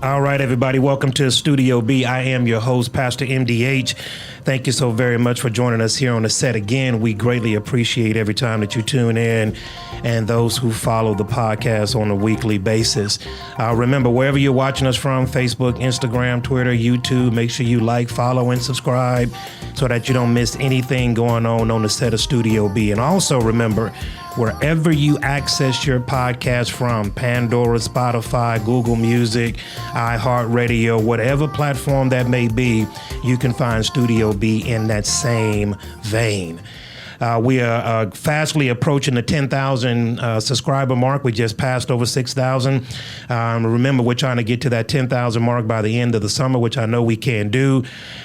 All right, everybody, welcome to Studio B. I am your host, Pastor MDH. Thank you so very much for joining us here on the set again. We greatly appreciate every time that you tune in and those who follow the podcast on a weekly basis. Remember, wherever you're watching us from, Facebook, Instagram, Twitter, YouTube, make sure you like, follow, and subscribe so that you don't miss anything going on the set of Studio B. And also remember, wherever you access your podcast from, Pandora, Spotify, Google Music, iHeartRadio, whatever platform that may be, you can find Studio B in that same vein. We are fastly approaching the 10,000 subscriber mark. We just passed over 6,000. Remember, we're trying to get to that 10,000 mark by the end of the summer, which I know we can do.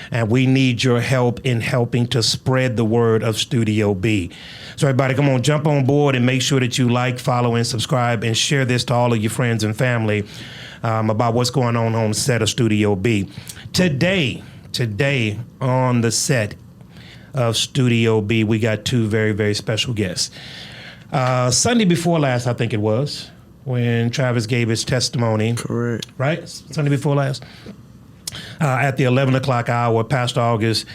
And we need your help in helping to spread the word of Studio B. So everybody, come on, jump on board and make sure that you like, follow, and subscribe and share this to all of your friends and family about what's going on the set of Studio B. Today on the set of Studio B, we got two very, very special guests. Sunday before last, I think it was, when Travis gave his testimony. Correct. Right? Sunday before last. At the 11 o'clock hour, Pastor August,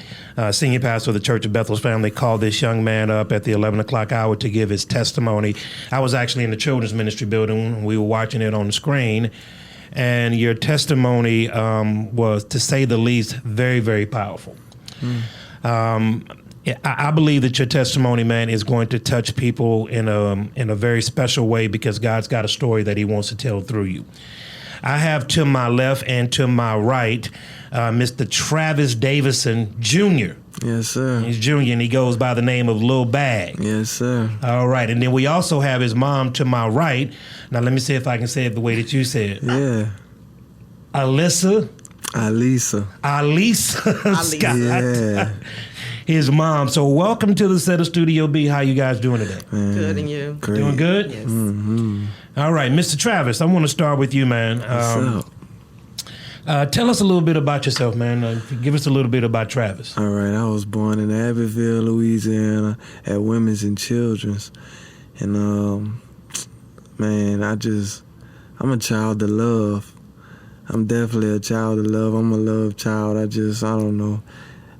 senior pastor of the Church of Bethel's Family, called this young man up at the 11 o'clock hour to give his testimony. I was actually in the children's ministry building. We were watching it on the screen. And your testimony was, to say the least, very, very powerful. I believe that your testimony, man, is going to touch people in a very special way because God's got a story that he wants to tell through you. I have to my left and to my right, Mr. Travis Davison Jr. Yes, sir. He's junior, and he goes by the name of Lil Bag. Yes, sir. All right, and then we also have his mom to my right. Now, let me see if I can say it the way that you said it. Yeah. Alyssa. Alisa. Scott. Yeah. His mom. So welcome to the set of Studio B. How you guys doing today? Man, Good, and you? great. Doing good? Yes. Mm-hmm. All right, Mr. Travis, I want to start with you, man. What's up? Tell us a little bit about yourself, man. Give us a little bit about Travis. All right, I was born in Abbeville, Louisiana, at Women's and Children's. And, man, I'm a child of love. I'm definitely a child of love. I'm a love child. I don't know.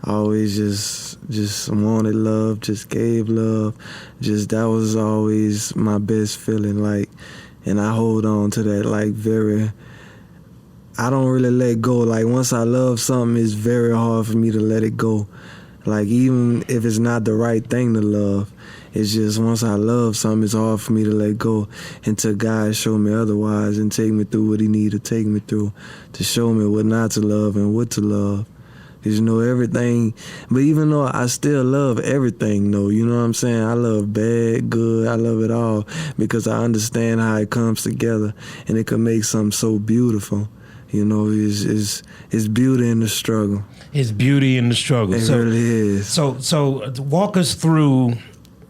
I always just wanted love, just gave love. That was always my best feeling, like, and I hold on to that, like, I don't really let go. Like, once I love something, it's very hard for me to let it go. Like, even if it's not the right thing to love, it's just once I love something, it's hard for me to let go until God show me otherwise and take me through what he need to take me through to show me what not to love and what to love. Because, everything, but even though I still love everything, though, you know what I'm saying? I love bad, good, I love it all because I understand how it comes together and it can make something so beautiful. It's beauty in the struggle. It's beauty in the struggle. It really is. So walk us through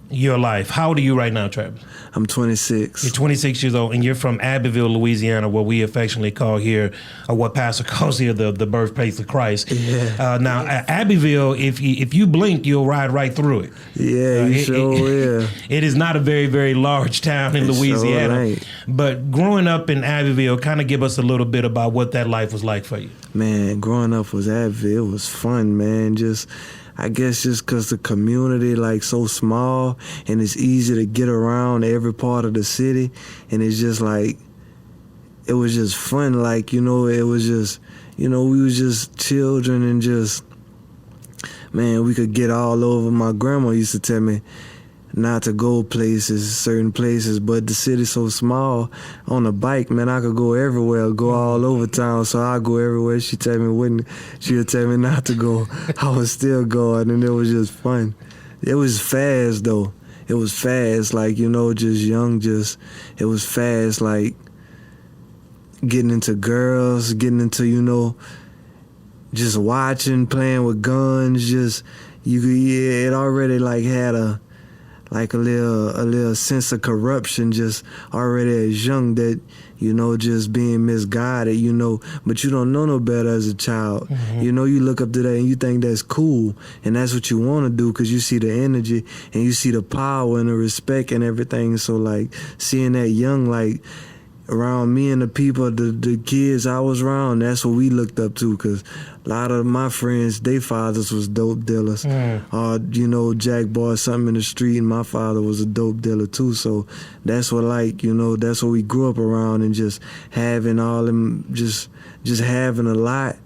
your life. How old are you right now, Travis? I'm 26. You're 26 years old, and you're from Abbeville, Louisiana, what we affectionately call here, or what Pastor calls here, the birthplace of Christ. Yeah. Now, Abbeville, if you blink, you'll ride right through it. Yeah, you sure will. It is not a very, very large town in Louisiana. Sure. But growing up in Abbeville, kind of give us a little bit about what that life was like for you. Man, growing up was Abbeville. It was fun, man. I guess just because the community like so small and it's easy to get around every part of the city, and it's just like it was just fun. Like, it was just, we was just children and just, man, we could get all over. My grandma used to tell me not to go certain places, but the city's so small. On a bike, man, I could go everywhere, go all over town, so I go everywhere. She'd tell me not to go. I would still go, and it was just fun. It was fast, though. It was fast, like, just young, it was fast, like, getting into girls, getting into, just watching, playing with guns, it already, like, had like a little sense of corruption just already as young, that, you know, just being misguided, you know, but you don't know no better as a child. You know, you look up to that and you think that's cool, and that's what you want to do because you see the energy and you see the power and the respect and everything. So, like, seeing that young, like, around me and the people, the kids I was around, that's what we looked up to, because a lot of my friends, their fathers was dope dealers. Or, you know, Jack bought something in the street and my father was a dope dealer too. So that's what, like, you know, that's what we grew up around, and just having all them, just having a lot,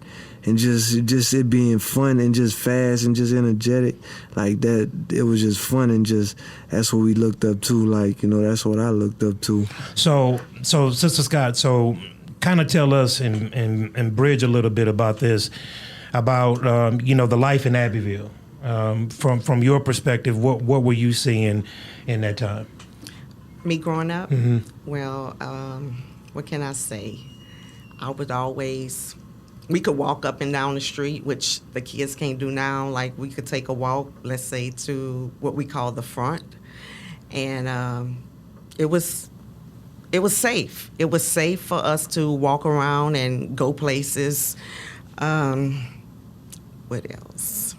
and just it being fun and just fast and just energetic like that. It was just fun, and just that's what we looked up to. Like, you know, that's what I looked up to. So Sister Scott, so kind of tell us and bridge a little bit about this, about you know, the life in Abbeville. From your perspective, what were you seeing in that time? Me growing up? Well, what can I say? I would always, we could walk up and down the street, which the kids can't do now. Like, we could take a walk, let's say, to what we call the front. And it was safe. It was safe for us to walk around and go places. What else?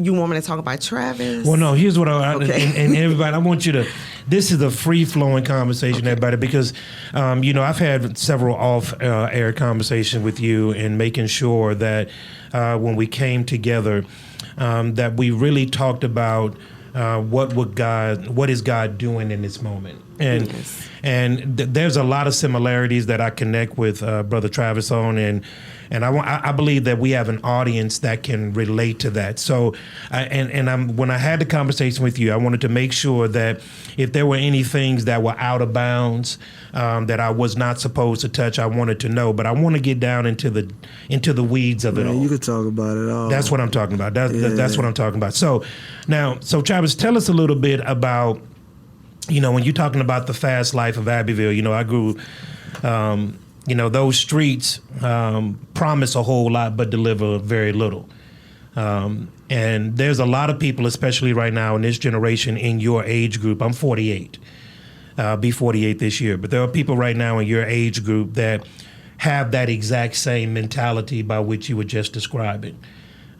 You want me to talk about Travis? Well, no, here's what Okay. and everybody, I want you to, this is a free-flowing conversation, everybody, because, you know, I've had several off-air conversations with you, and making sure that when we came together, that we really talked about what is God doing in this moment. And Yes. There's a lot of similarities that I connect with Brother Travis on, and I believe that we have an audience that can relate to that. So, when I had the conversation with you, I wanted to make sure that if there were any things that were out of bounds, that I was not supposed to touch, I wanted to know. But I want to get down into the weeds of it all. You could talk about it all. That's what I'm talking about. That's what I'm talking about. So Travis, tell us a little bit about, you know, when you're talking about the fast life of Abbeville. You know, I grew, you know, those streets promise a whole lot but deliver very little. And there's a lot of people, especially right now in this generation, in your age group. I'm 48, be 48 this year. But there are people right now in your age group that have that exact same mentality by which you were just describing.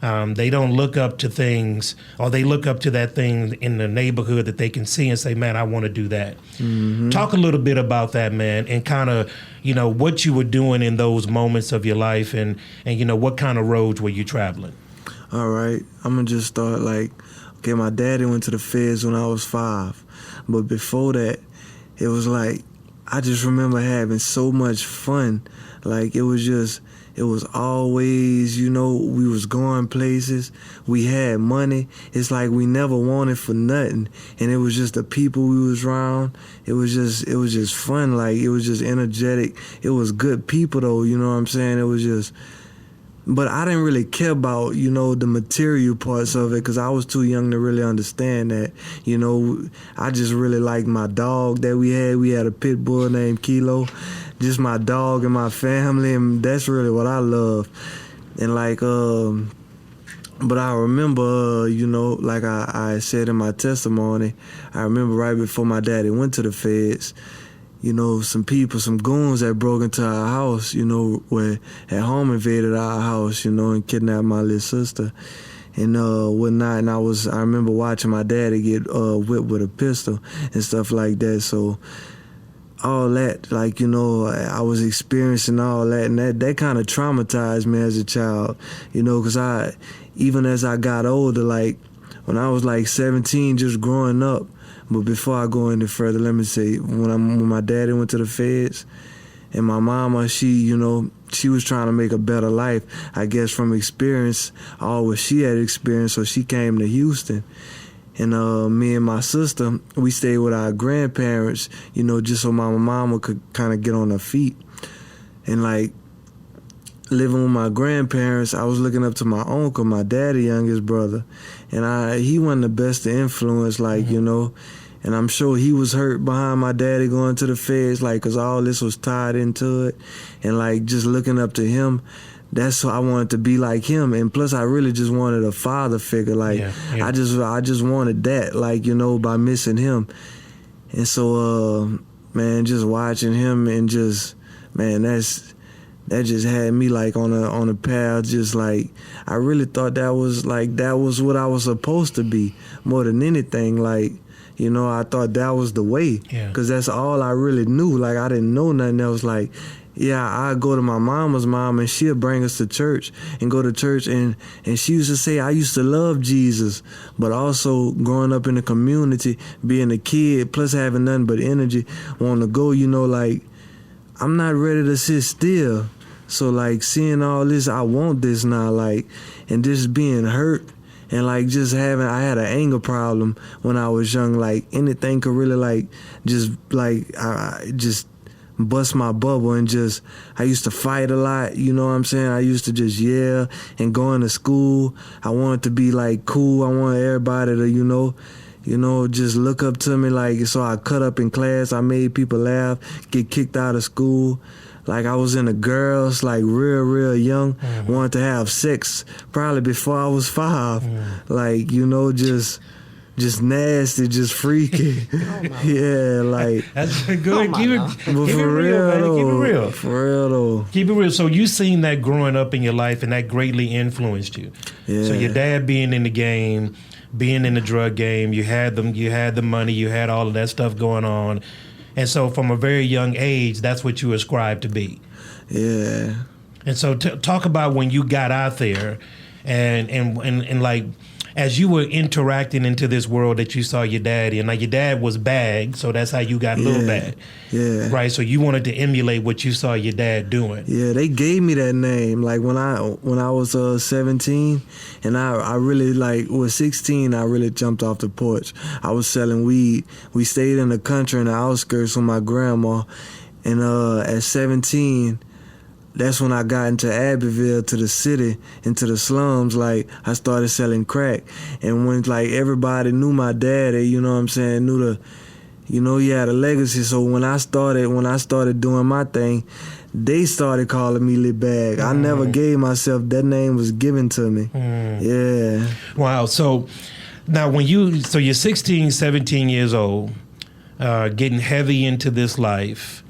They don't look up to things, or they look up to that thing in the neighborhood that they can see and say, man, I want to do that. Talk a little bit about that, man, and kind of, you know, what you were doing in those moments of your life, and you know, what kind of roads were you traveling? All right, I'm gonna just start like, okay, my daddy went to the feds when I was 5, but before that, it was like, I just remember having so much fun. Like, it was always, you know, we was going places, we had money. It's like we never wanted for nothing, and it was just the people we was around. It was just fun. Like, it was just energetic. It was good people though, you know what I'm saying? It was just, but I didn't really care about, you know, the material parts of it, because I was too young to really understand that. You know, I just really liked my dog that we had. We had a pit bull named Kilo. Just my dog and my family, and that's really what I love. And like, but I remember, you know, like I said in my testimony, I remember right before my daddy went to the feds, you know, some goons that broke into our house, you know, had home invaded our house, you know, and kidnapped my little sister and whatnot. And I remember watching my daddy get whipped with a pistol and stuff like that. So all that, like, you know, I was experiencing all that, and that kind of traumatized me as a child, you know, because even as I got older, like when I was like 17, just growing up. But before I go any further, let me say, when my daddy went to the feds, and my mama, she, you know, she was trying to make a better life, I guess, from experience, all what she had experienced, so she came to Houston. And me and my sister, we stayed with our grandparents, you know, just so my mama could kind of get on her feet. And like, living with my grandparents, I was looking up to my uncle, my daddy, youngest brother. And he wasn't the best to influence, like, you know. And I'm sure he was hurt behind my daddy going to the feds, like, because all this was tied into it. And like, just looking up to him, that's what I wanted to be like him. And plus I really just wanted a father figure. Like I just wanted that, like, you know, by missing him. And so man, just watching him and just, man, that just had me like on a path, just like I really thought that was what I was supposed to be more than anything. Like, you know, I thought that was the way, because that's all I really knew. Like, I didn't know nothing else. Like, yeah, I'd go to my mama's mom and she'd bring us to church and go to church, and she used to say, I used to love Jesus, but also growing up in the community, being a kid, plus having nothing but energy, wanting to go, you know, like, I'm not ready to sit still. So, like, seeing all this, I want this now, like, and just being hurt. And, like, I had an anger problem when I was young. Like, anything could really, like, just, like, I just bust my bubble. And just, I used to fight a lot, you know what I'm saying? I used to just yell and go into school. I wanted to be, like, cool. I wanted everybody to, you know, just look up to me. Like, so I cut up in class. I made people laugh, get kicked out of school. Like, I was into girls, like, real young. Wanted to have sex probably before I was 5. Like, you know, just nasty, just freaky. Yeah, like. That's good. Keep it real, man. though. Keep it real. For real, though. Keep it real. So you seen that growing up in your life, and that greatly influenced you. Yeah. So your dad being in the game, being in the drug game, you had the money, you had all of that stuff going on. And so from a very young age, that's what you ascribed to be. Yeah. And so talk about when you got out there and like, as you were interacting into this world that you saw your dad in. Now, your dad was Bag, so that's how you got Lil Bag. Yeah. Right? So you wanted to emulate what you saw your dad doing. Yeah, they gave me that name. Like, when I was 17, and I really, like, was 16, I really jumped off the porch. I was selling weed. We stayed in the country in the outskirts with my grandma. And at 17, that's when I got into Abbeville, to the city, into the slums. Like, I started selling crack. And when, like, everybody knew my daddy, you know what I'm saying, he had a legacy. So when I started doing my thing, they started calling me Lil Bag. I never gave myself, that name was given to me. Yeah. Wow. So now you're 16, 17 years old, getting heavy into this life,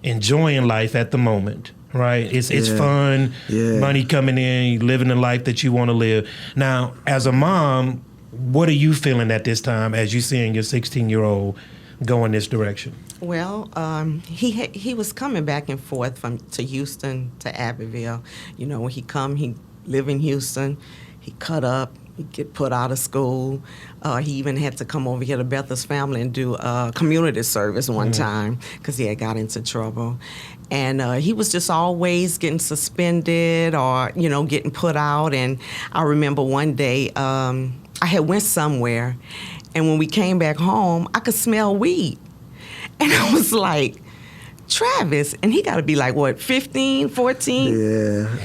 enjoying life at the moment. Right, it's fun, money coming in, living the life that you want to live. Now, as a mom, what are you feeling at this time as you seeing your 16-year-old go in this direction? Well, he was coming back and forth to Houston to Abbeville. You know, when he live in Houston, he cut up, he get put out of school. He even had to come over here to Bethel's family and do community service one time because he had got into trouble. And he was just always getting suspended or, you know, getting put out. And I remember one day I had went somewhere, and when we came back home, I could smell weed. And I was like, Travis, and he got to be like, what, 15, 14? Yeah.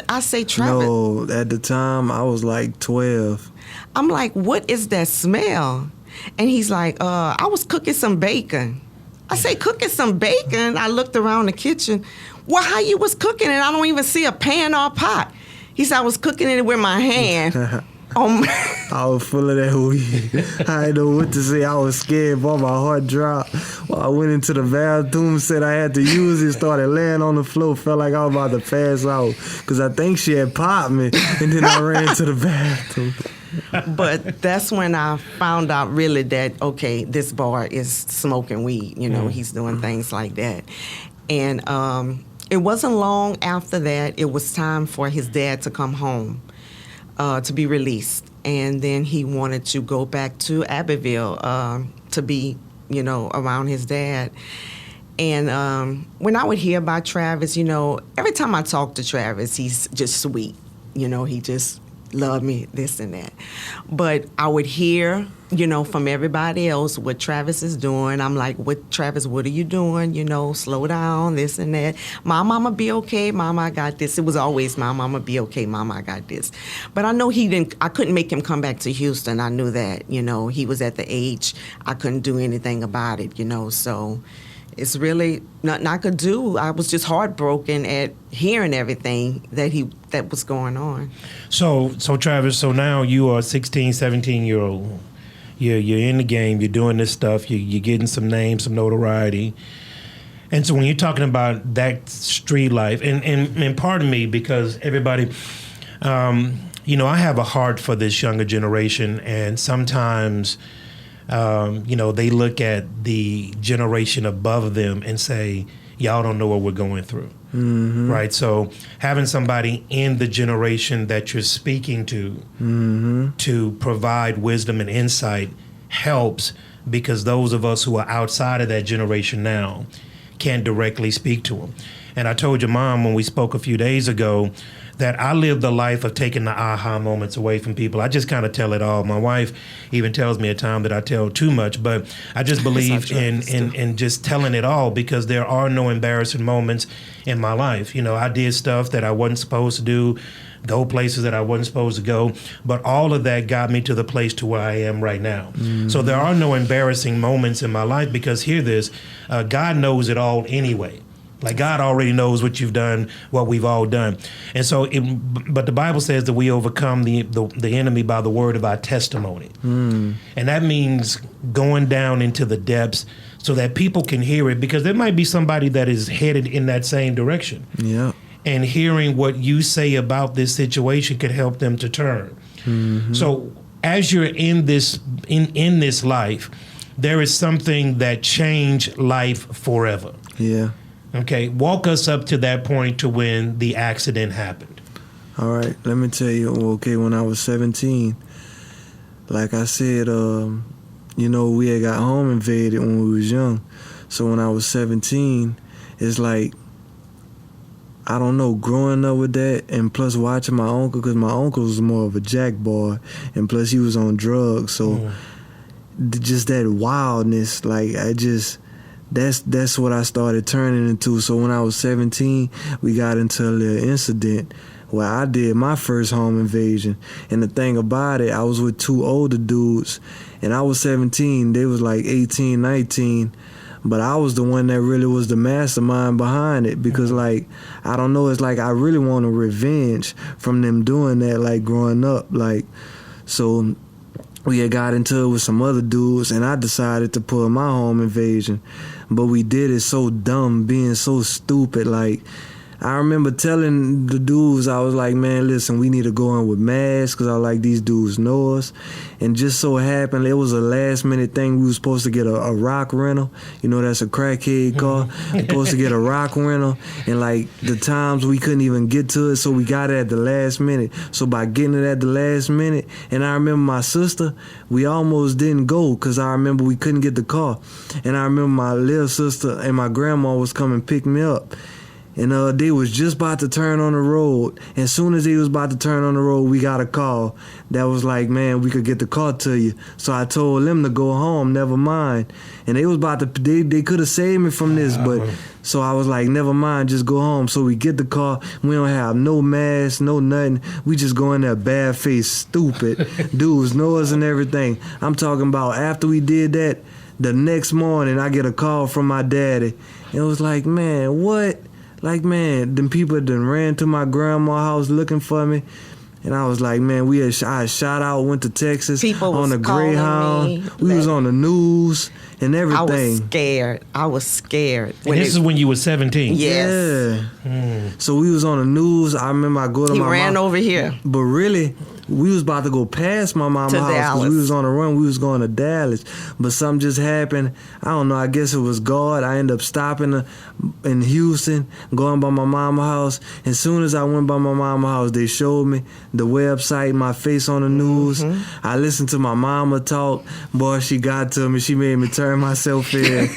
I say, Travis. No, at the time, I was like 12. I'm like, what is that smell? And he's like, I was cooking some bacon. I say, cooking some bacon? I looked around the kitchen. Well, how you was cooking it? I don't even see a pan or a pot. He said, I was cooking it with my hand. I was full of that weed. I didn't know what to say. I was scared, but my heart dropped. Well, I went into the bathroom, said I had to use it, started laying on the floor, felt like I was about to pass out because I think she had popped me, and then I ran to the bathroom. But that's when I found out really that, okay, this boy is smoking weed. You know, he's doing things like that. And it wasn't long after that, it was time for his dad to come home to be released. And then he wanted to go back to Abbeville to be, you know, around his dad. And when I would hear about Travis, you know, every time I talk to Travis, he's just sweet. You know, he just loved me, this and that. But I would hear, you know, from everybody else what Travis is doing. I'm like, Travis, what are you doing? You know, slow down, this and that. My mama be okay, mama, I got this. It was always my mama be okay, mama, I got this. But I know I couldn't make him come back to Houston. I knew that, you know, he was at the age I couldn't do anything about it, you know, so it's really nothing I could do. I was just heartbroken at hearing everything that was going on. So Travis, so now you are a 16, 17-year-old. You're in the game. You're doing this stuff. You're getting some names, some notoriety. And so when you're talking about that street life, and pardon me, because everybody, I have a heart for this younger generation, and sometimes, they look at the generation above them and say, y'all don't know what we're going through. Mm-hmm. Right? So having somebody in the generation that you're speaking to provide wisdom and insight helps, because those of us who are outside of that generation now can't directly speak to them. And I told your mom when we spoke a few days ago that I live the life of taking the aha moments away from people. I just kind of tell it all. My wife even tells me at times that I tell too much, but I just believe in just telling it all, because there are no embarrassing moments in my life. I did stuff that I wasn't supposed to do, go places that I wasn't supposed to go, but all of that got me to the place to where I am right now. Mm-hmm. So there are no embarrassing moments in my life, because hear this, God knows it all anyway. Like, God already knows what you've done, what we've all done. And so, but the Bible says that we overcome the enemy by the word of our testimony. Mm. And that means going down into the depths so that people can hear it, because there might be somebody that is headed in that same direction. Yeah. And hearing what you say about this situation could help them to turn. Mm-hmm. So as you're in this life, there is something that changed life forever. Yeah. Okay, walk us up to that point to when the accident happened. All right, let me tell you. Okay, when I was 17, like I said, we had got home invaded when we was young. So when I was 17, it's like, I don't know, growing up with that, and plus watching my uncle, because my uncle was more of a jack boy, and plus he was on drugs. So just that wildness, like That's what I started turning into. So when I was 17, we got into a little incident where I did my first home invasion. And the thing about it, I was with two older dudes, and I was 17. They was like 18, 19. But I was the one that really was the mastermind behind it, because, like, I don't know, it's like I really want a revenge from them doing that, like, growing up. Like, so we had got into it with some other dudes, and I decided to pull my home invasion. But we did it so dumb, being so stupid. Like, I remember telling the dudes, I was like, man, listen, we need to go in with masks, because I was like, these dudes know us. And just so happened, it was a last minute thing. We were supposed to get a rock rental. That's a crackhead car. We were supposed to get a rock rental. And like the times we couldn't even get to it, so we got it at the last minute. So by getting it at the last minute, and I remember my sister, we almost didn't go, because I remember we couldn't get the car. And I remember my little sister and my grandma was coming to pick me up. And they was just about to turn on the road. And as soon as they was about to turn on the road, we got a call that was like, man, we could get the car to you. So I told them to go home, never mind. And they was about to, they could have saved me from this, but so I was like, never mind, just go home. So we get the car. We don't have no mask, no nothing. We just go in there bad face, stupid. Dudes know us and everything. I'm talking about after we did that, the next morning I get a call from my daddy. It was like, man, what? Like, man, them people done ran to my grandma's house looking for me. And I was like, man, I shot out, went to Texas people on a Greyhound. We was on the news and everything. I was scared. And this is when you were 17? Yes. Yeah. So we was on the news. I remember I go to my mom. He ran over here. But really, we was about to go past my mama's house because we was on a run. We was going to Dallas. But something just happened. I don't know. I guess it was God. I ended up stopping in Houston, going by my mama's house. As soon as I went by my mama's house, they showed me the website, my face on the news. Mm-hmm. I listened to my mama talk. Boy, she got to me. She made me turn myself in.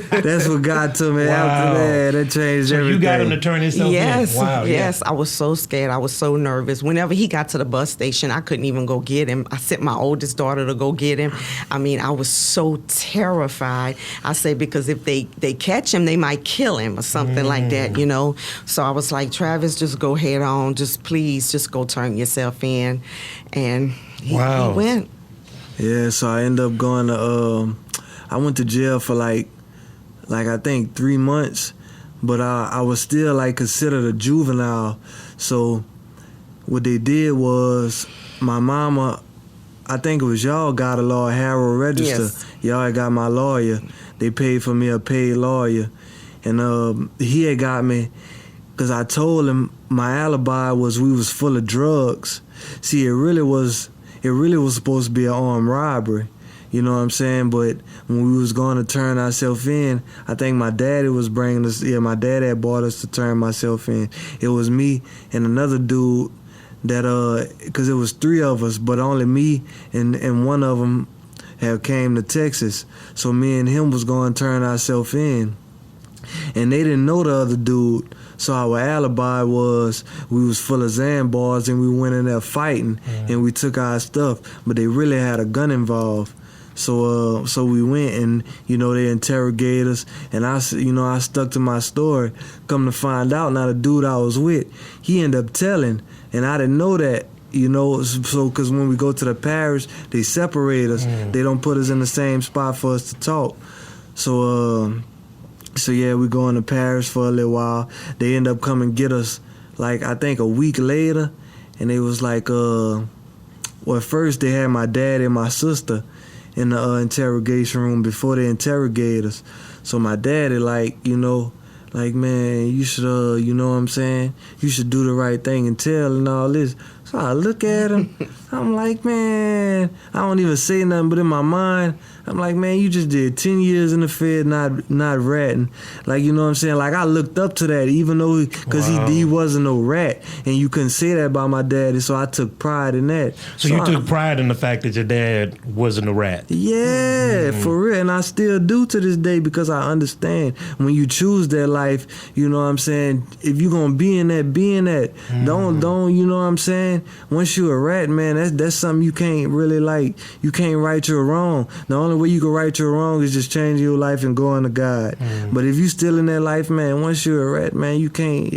That's what got to me. Wow. After that changed everything. So you got him to turn himself in? Wow. Yes. I was so scared. I was so nervous. Whenever he got to the bus station, I couldn't even go get him. I sent my oldest daughter to go get him. I mean, I was so terrified. I say, because if they catch him, they might kill him or something like that, you know. So I was like, Travis, just go head on. Just please, just go turn yourself in. And he went. Yeah, so I ended up going to, I went to jail for like like I think 3 months, but I was still like considered a juvenile. So what they did was my mama, I think it was y'all got a law, Harold Register. Yes. Y'all got my lawyer. They paid for me a paid lawyer. And he had got me because I told him my alibi was we was full of drugs. See, it really was supposed to be an armed robbery. You know what I'm saying? But when we was going to turn ourselves in, I think my daddy was bringing us. Yeah, my dad had bought us to turn myself in. It was me and another dude that because it was 3 of us, but only me and one of them had came to Texas. So me and him was going to turn ourselves in, and they didn't know the other dude. So our alibi was we was full of Zambars and we went in there fighting and we took our stuff, but they really had a gun involved. So we went and, you know, they interrogated us, and I stuck to my story. Come to find out, now the dude I was with, he ended up telling, and I didn't know that, you know, so because when we go to the parish, they separate us. They don't put us in the same spot for us to talk. So yeah, we go in the parish for a little while. They end up coming get us, like, I think a week later, and they was like, well, at first they had my dad and my sister in the interrogation room before they interrogate us. So my daddy, like, you know, like, man, you should, you know what I'm saying? You should do the right thing and tell and all this. So I look at him, I'm like, man, I don't even say nothing, but in my mind, I'm like, man, you just did 10 years in the Fed, not ratting. Like, you know what I'm saying? Like, I looked up to that, even though, because he wasn't no rat, and you couldn't say that about my daddy, so I took pride in that. So you took pride in the fact that your dad wasn't a rat? Yeah, for real, and I still do to this day, because I understand when you choose that life, you know what I'm saying? If you're going to be in that, be in that. Don't, you know what I'm saying? Once you're a rat, man, that's something you can't really, like, you can't right your wrong. The only way you can right your wrong is just change your life and go unto God. But if you still in that life, man, once you're a rat, man, you can't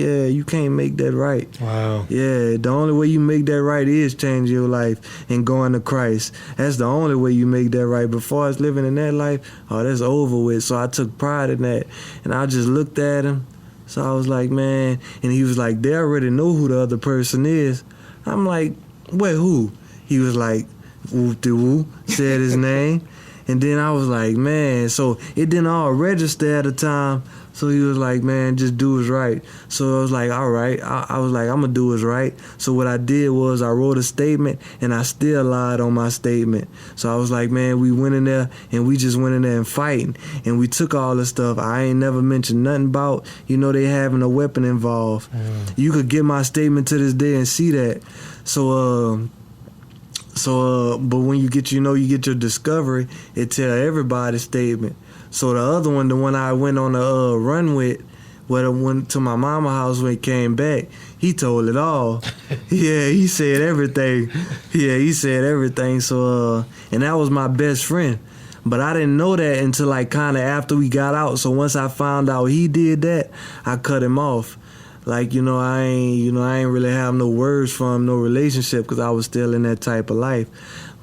make that right. Wow. Yeah, the only way you make that right is change your life and go unto Christ. That's the only way you make that right. Before us living in that life, that's over with. So I took pride in that, and I just looked at him. So I was like, man, and he was like, they already know who the other person is. I'm like, wait, who? He was like, whoop-de-woo, said his name. And then I was like, man, so it didn't all register at the time. So he was like, man, just do what's right. So I was like, all right. I was like, I'm going to do what's right. So what I did was I wrote a statement, and I still lied on my statement. So I was like, man, we went in there, and we just went in there and fighting. And we took all the stuff. I ain't never mentioned nothing about, you know, they having a weapon involved. You could get my statement to this day and see that. But when you get your discovery, it tell everybody's statement. So the other one, the one I went on the run with, when I went to my mama's house when he came back, he told it all. Yeah, he said everything. Yeah, he said everything. So, and that was my best friend. But I didn't know that until like kind of after we got out. So once I found out he did that, I cut him off. Like, I ain't really have no words for him, no relationship, because I was still in that type of life.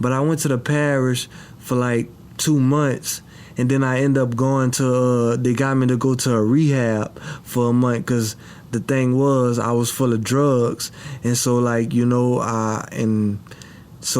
But I went to the parish for like 2 months, and then I ended up going to, they got me to go to a rehab for a month, because the thing was, I was full of drugs. And so like, so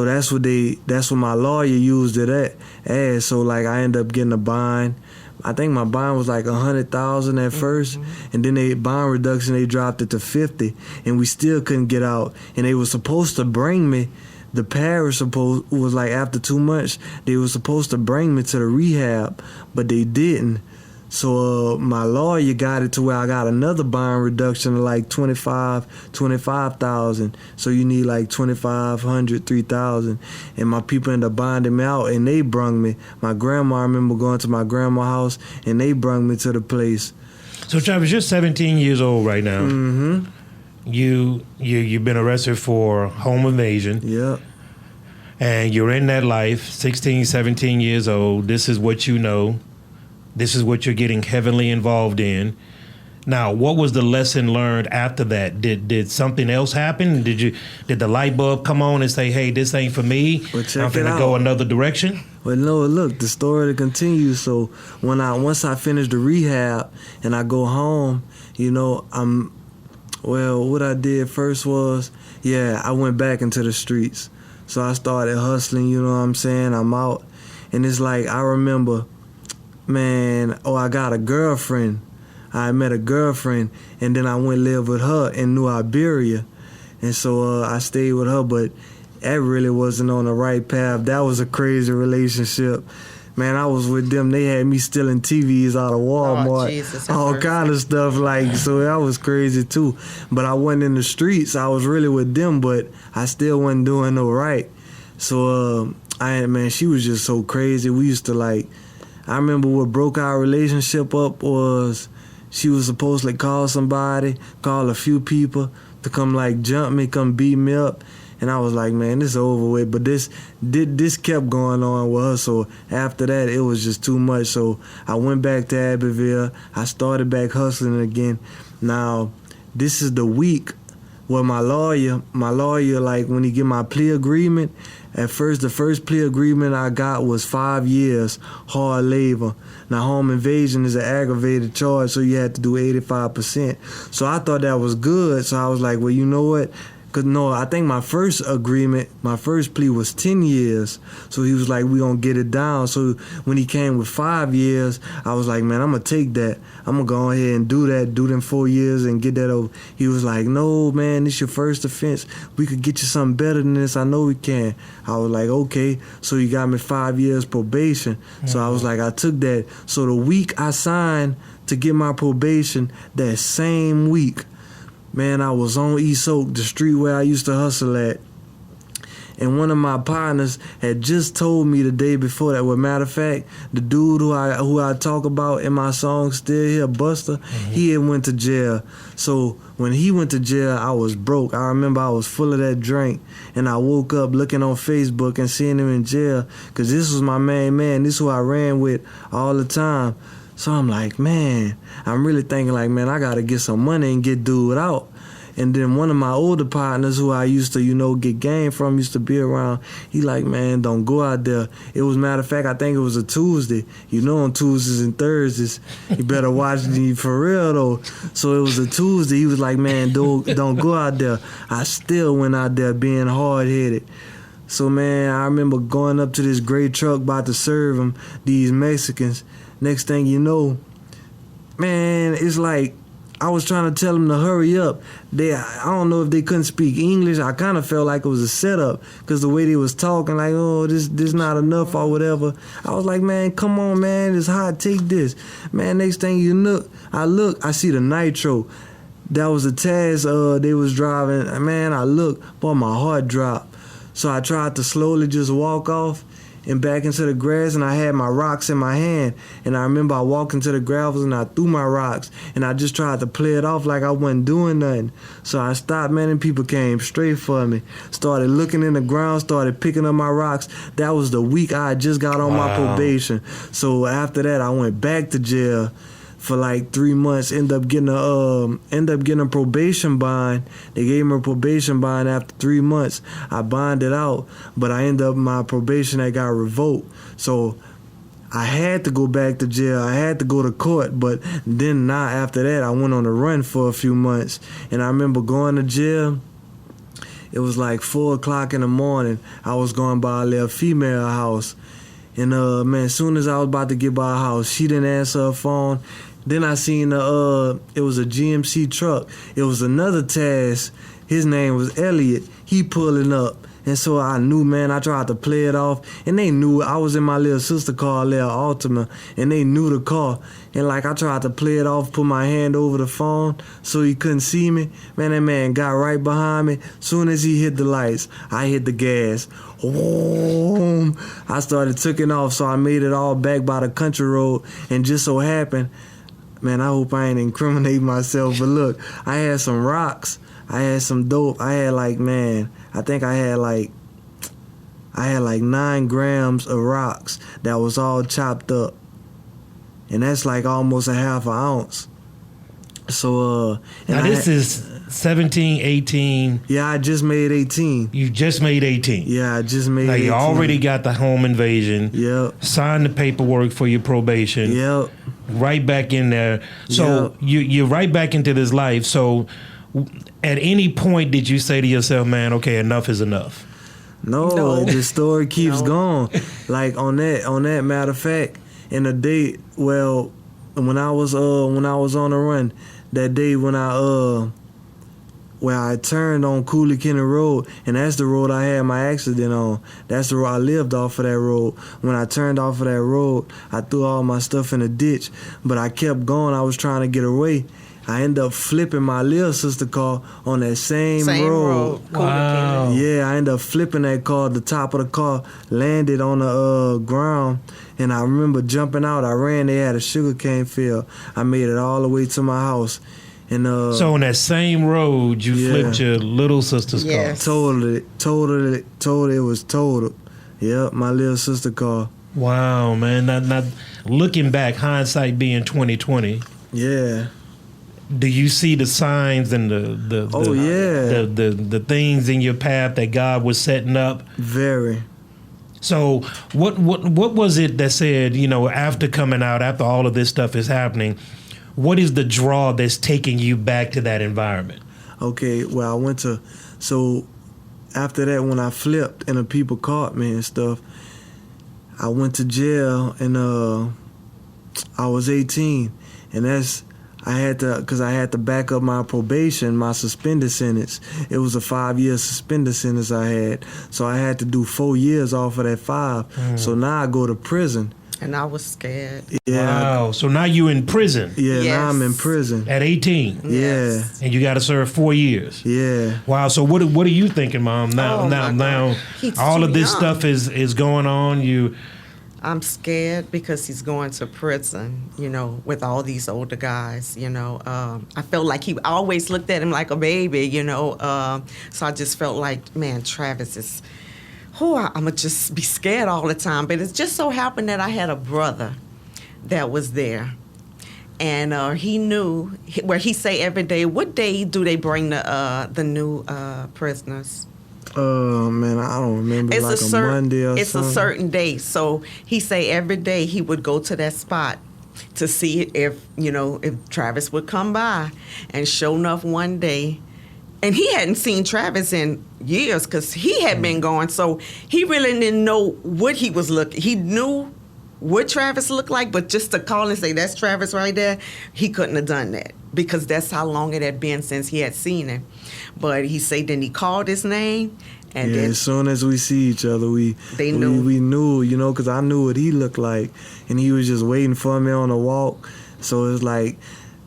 that's what my lawyer used it as. So like I ended up getting a bond. I think my bond was like $100,000 at first, and then they bond reduction, they dropped it to $50, and we still couldn't get out. And they were supposed to bring me, the parish was like after 2 months, they were supposed to bring me to the rehab, but they didn't. So my lawyer got it to where I got another bond reduction of like $25,000. So you need like $2,500, $3,000. And my people ended up bonding me out, and they brung me. My grandma, I remember going to my grandma's house, and they brung me to the place. So Travis, you're 17 years old right now. Mm-hmm. You've been arrested for home invasion. Yep. And you're in that life, 16, 17 years old. This is what you know. This is what you're getting heavily involved in. Now, what was the lesson learned after that? Did something else happen? Did the light bulb come on and say, "Hey, this ain't for me. Well, check I'm finna it go out. another direction"? Well, no, look, the story continues. So once I finish the rehab and I go home, you know, what I did first was, I went back into the streets. So I started hustling, you know what I'm saying? I'm out. And it's like, I remember, man, I got a girlfriend. I met a girlfriend, and then I went live with her in New Iberia. And so I stayed with her, but that really wasn't on the right path. That was a crazy relationship. Man, I was with them. They had me stealing TVs out of Walmart, Jesus, all kind of stuff. So that was crazy too. But I wasn't in the streets. I was really with them, but I still wasn't doing no right. So she was just so crazy. We used to I remember what broke our relationship up was she was supposed to call somebody, call a few people to come jump me, come beat me up. And I was like, man, this is over with. But this kept going on with her. So after that, it was just too much. So I went back to Abbeville. I started back hustling again. Now, this is the week where my lawyer, when he get my plea agreement, at first, the first plea agreement I got was 5 years, hard labor. Now, home invasion is an aggravated charge, so you had to do 85%. So I thought that was good. So I was like, well, you know what? Because, no, I think my first plea was 10 years. So he was like, we going to get it down. So when he came with 5 years, I was like, man, I'm going to take that. I'm going to go ahead and do them 4 years and get that over. He was like, no, man, this your first offense. We could get you something better than this. I know we can. I was like, okay. So he got me 5 years probation. Mm-hmm. So I was like, I took that. So the week I signed to get my probation, that same week, man, I was on East Oak, the street where I used to hustle at. And one of my partners had just told me the day before that. Well, matter of fact, the dude who I talk about in my song Still Here, Buster, he had went to jail. So when he went to jail, I was broke. I remember I was full of that drink. And I woke up looking on Facebook and seeing him in jail. Because this was my main man. This is who I ran with all the time. So I'm like, man, I'm really thinking man, I got to get some money and get dude out. And then one of my older partners who I used to, get game from, used to be around, he like, man, don't go out there. It was, matter of fact, I think it was a Tuesday. On Tuesdays and Thursdays, you better watch me for real, though. So it was a Tuesday. He was like, man, don't go out there. I still went out there being hard-headed. So, man, I remember going up to this gray truck about to serve them, these Mexicans. Next thing you know, man, it's like I was trying to tell them to hurry up. I don't know if they couldn't speak English. I kind of felt like it was a setup because the way they was talking, this not enough or whatever. I was like, man, come on, man, it's hot. Take this, man. Next thing you know, I see the Nitro. That was a Taz. They was driving. Man, I look, boy, my heart dropped. So I tried to slowly just walk off and back into the grass, and I had my rocks in my hand. And I remember I walked into the gravels and I threw my rocks, and I just tried to play it off like I wasn't doing nothing. So I stopped, man, and people came straight for me. Started looking in the ground, started picking up my rocks. That was the week I had just got on my probation. So after that, I went back to jail for 3 months. End up getting a probation bond. They gave me a probation bond after 3 months. I bonded out, but I ended up my probation that got revoked. So I had to go back to jail. I had to go to court, but then after that, I went on the run for a few months. And I remember going to jail. It was 4 o'clock in the morning. I was going by a little female house. And man, as soon as I was about to get by her house, she didn't answer her phone. Then I seen it was a GMC truck. It was another Taz. His name was Elliot. He pulling up. And so I knew, man, I tried to play it off. And they knew I was in my little sister car, little Altima, and they knew the car. And I tried to play it off, put my hand over the phone so he couldn't see me. Man, that man got right behind me. Soon as he hit the lights, I hit the gas. Boom. I started taking off, so I made it all back by the country road. And just so happened, man, I hope I ain't incriminating myself, but look, I had some rocks. I had some dope. I had I think I had 9 grams of rocks that was all chopped up. And that's almost a half an ounce. So now this is 17, 18. Yeah, I just made 18. You just made 18. Yeah, I just made Now 18. you already got the home invasion. Yep. Signed the paperwork for your probation. Yep. Right back in there. So you're right back into this life. So at any point did you say to yourself, man, okay, enough is enough? No. The story keeps going. Like on that matter of fact, in the day, well, when I was on the run, that day when I turned on Cooley Kenny Road, and that's the road I had my accident on. That's the road I lived off of that road. When I turned off of that road, I threw all my stuff in a ditch, but I kept going. I was trying to get away. I ended up flipping my little sister car on that same road. Wow. Yeah, I ended up flipping that car. The top of the car landed on the ground, and I remember jumping out. I ran. They had a sugarcane field. I made it all the way to my house. And so on that same road, you flipped your little sister's car. Totally. It was total. Yep, my little sister car. Wow, man. Not looking back, hindsight being 2020. Yeah. Do you see the signs and the things in your path that God was setting up? Very. So what was it that said, after coming out, after all of this stuff is happening, what is the draw that's taking you back to that environment? Okay, well, so after that, when I flipped and the people caught me and stuff, I went to jail, and I was 18, and I had to back up my probation, my suspended sentence. It was a 5-year suspended sentence I had, so I had to do 4 years off of that 5. So now I go to prison. And I was scared. Yeah. Wow. So now you in prison. Yeah, now I'm in prison. At 18. Yeah. And you got to serve 4 years. Yeah. Wow. So what are you thinking, Mom? Now all of this stuff is going on. I'm scared because he's going to prison, with all these older guys, I felt like I always looked at him like a baby, so I just felt like, man, Travis is, I'm going to just be scared all the time. But it just so happened that I had a brother that was there. And he knew, where he say every day, what day do they bring the new prisoners? Man, I don't remember. It's a Monday or something. It's a certain day. So he say every day he would go to that spot to see if Travis would come by. And sure enough, one day, and he hadn't seen Travis in years because he had been gone. So he really didn't know what he was looking. He knew what Travis looked like, but just to call and say, that's Travis right there, he couldn't have done that because that's how long it had been since he had seen him. But he said, then he called his name. And then, as soon as we see each other, we knew, because I knew what he looked like. And he was just waiting for me on the walk. So it's like,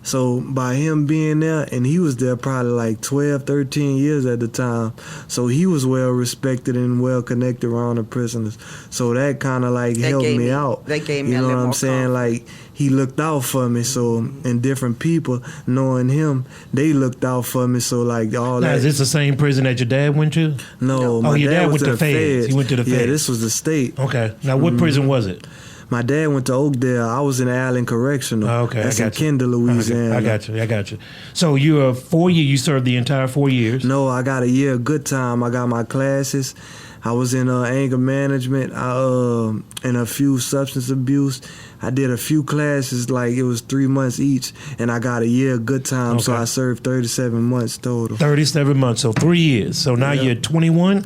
so by him being there, and he was there probably like 12, 13 years at the time, so he was well respected and well connected around the prisoners. So that kind of like helped me out. That gave me a little more. You know what I'm saying? Comfort. Like he looked out for me. So and different people knowing him, they looked out for me. So like all that. Is this the same prison that your dad went to? No, my your dad went to the Feds. He went to the Feds. Yeah, this was the state. Okay. Now what prison was it? My dad went to Oakdale. I was in Allen Correctional. Okay, That's in Kendall, Louisiana. I got you. So you were 4 years. You served the entire 4 years. No, I got a year of good time. I got my classes. I was in anger management. And a few substance abuse. I did a few classes, like it was 3 months each, and I got a year of good time. Okay. So I served 37 months total. 37 months, so 3 years. So now you're 21.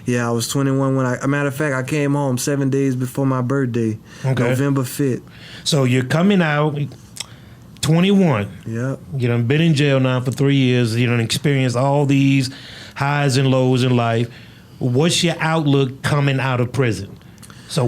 Yeah, I was 21 when a matter of fact, I came home 7 days before my birthday, November 5th. So you're coming out 21. Yep. You done been in jail now for 3 years. You done experienced all these highs and lows in life. What's your outlook coming out of prison? So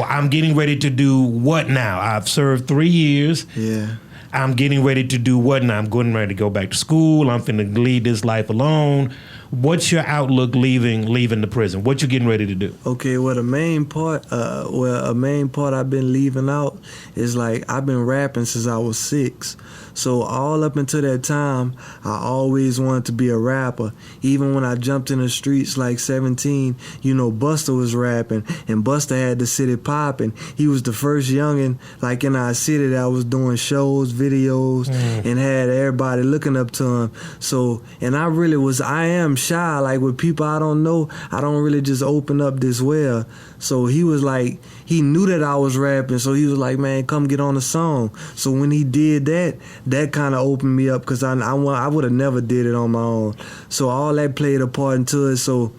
I'm getting ready to do what now? I've served 3 years. Yeah. I'm getting ready to do what now? I'm getting ready to go back to school. I'm finna lead this life alone. What's your outlook leaving the prison? What you getting ready to do? Okay, well, a main part I've been leaving out is like I've been rapping since I was 6. So all up until that time, I always wanted to be a rapper. Even when I jumped in the streets like 17, you know, Busta was rapping, and Busta had the city popping. He was the first youngin' like in our city that was doing shows, videos, and had everybody looking up to him. So, and I am shy. Like with people I don't know, I don't really just open up this well. So he was like, he knew that I was rapping, so he was like, man, come get on the song. So when he did that, that kind of opened me up, because I would have never did it on my own. So all that played a part into it. So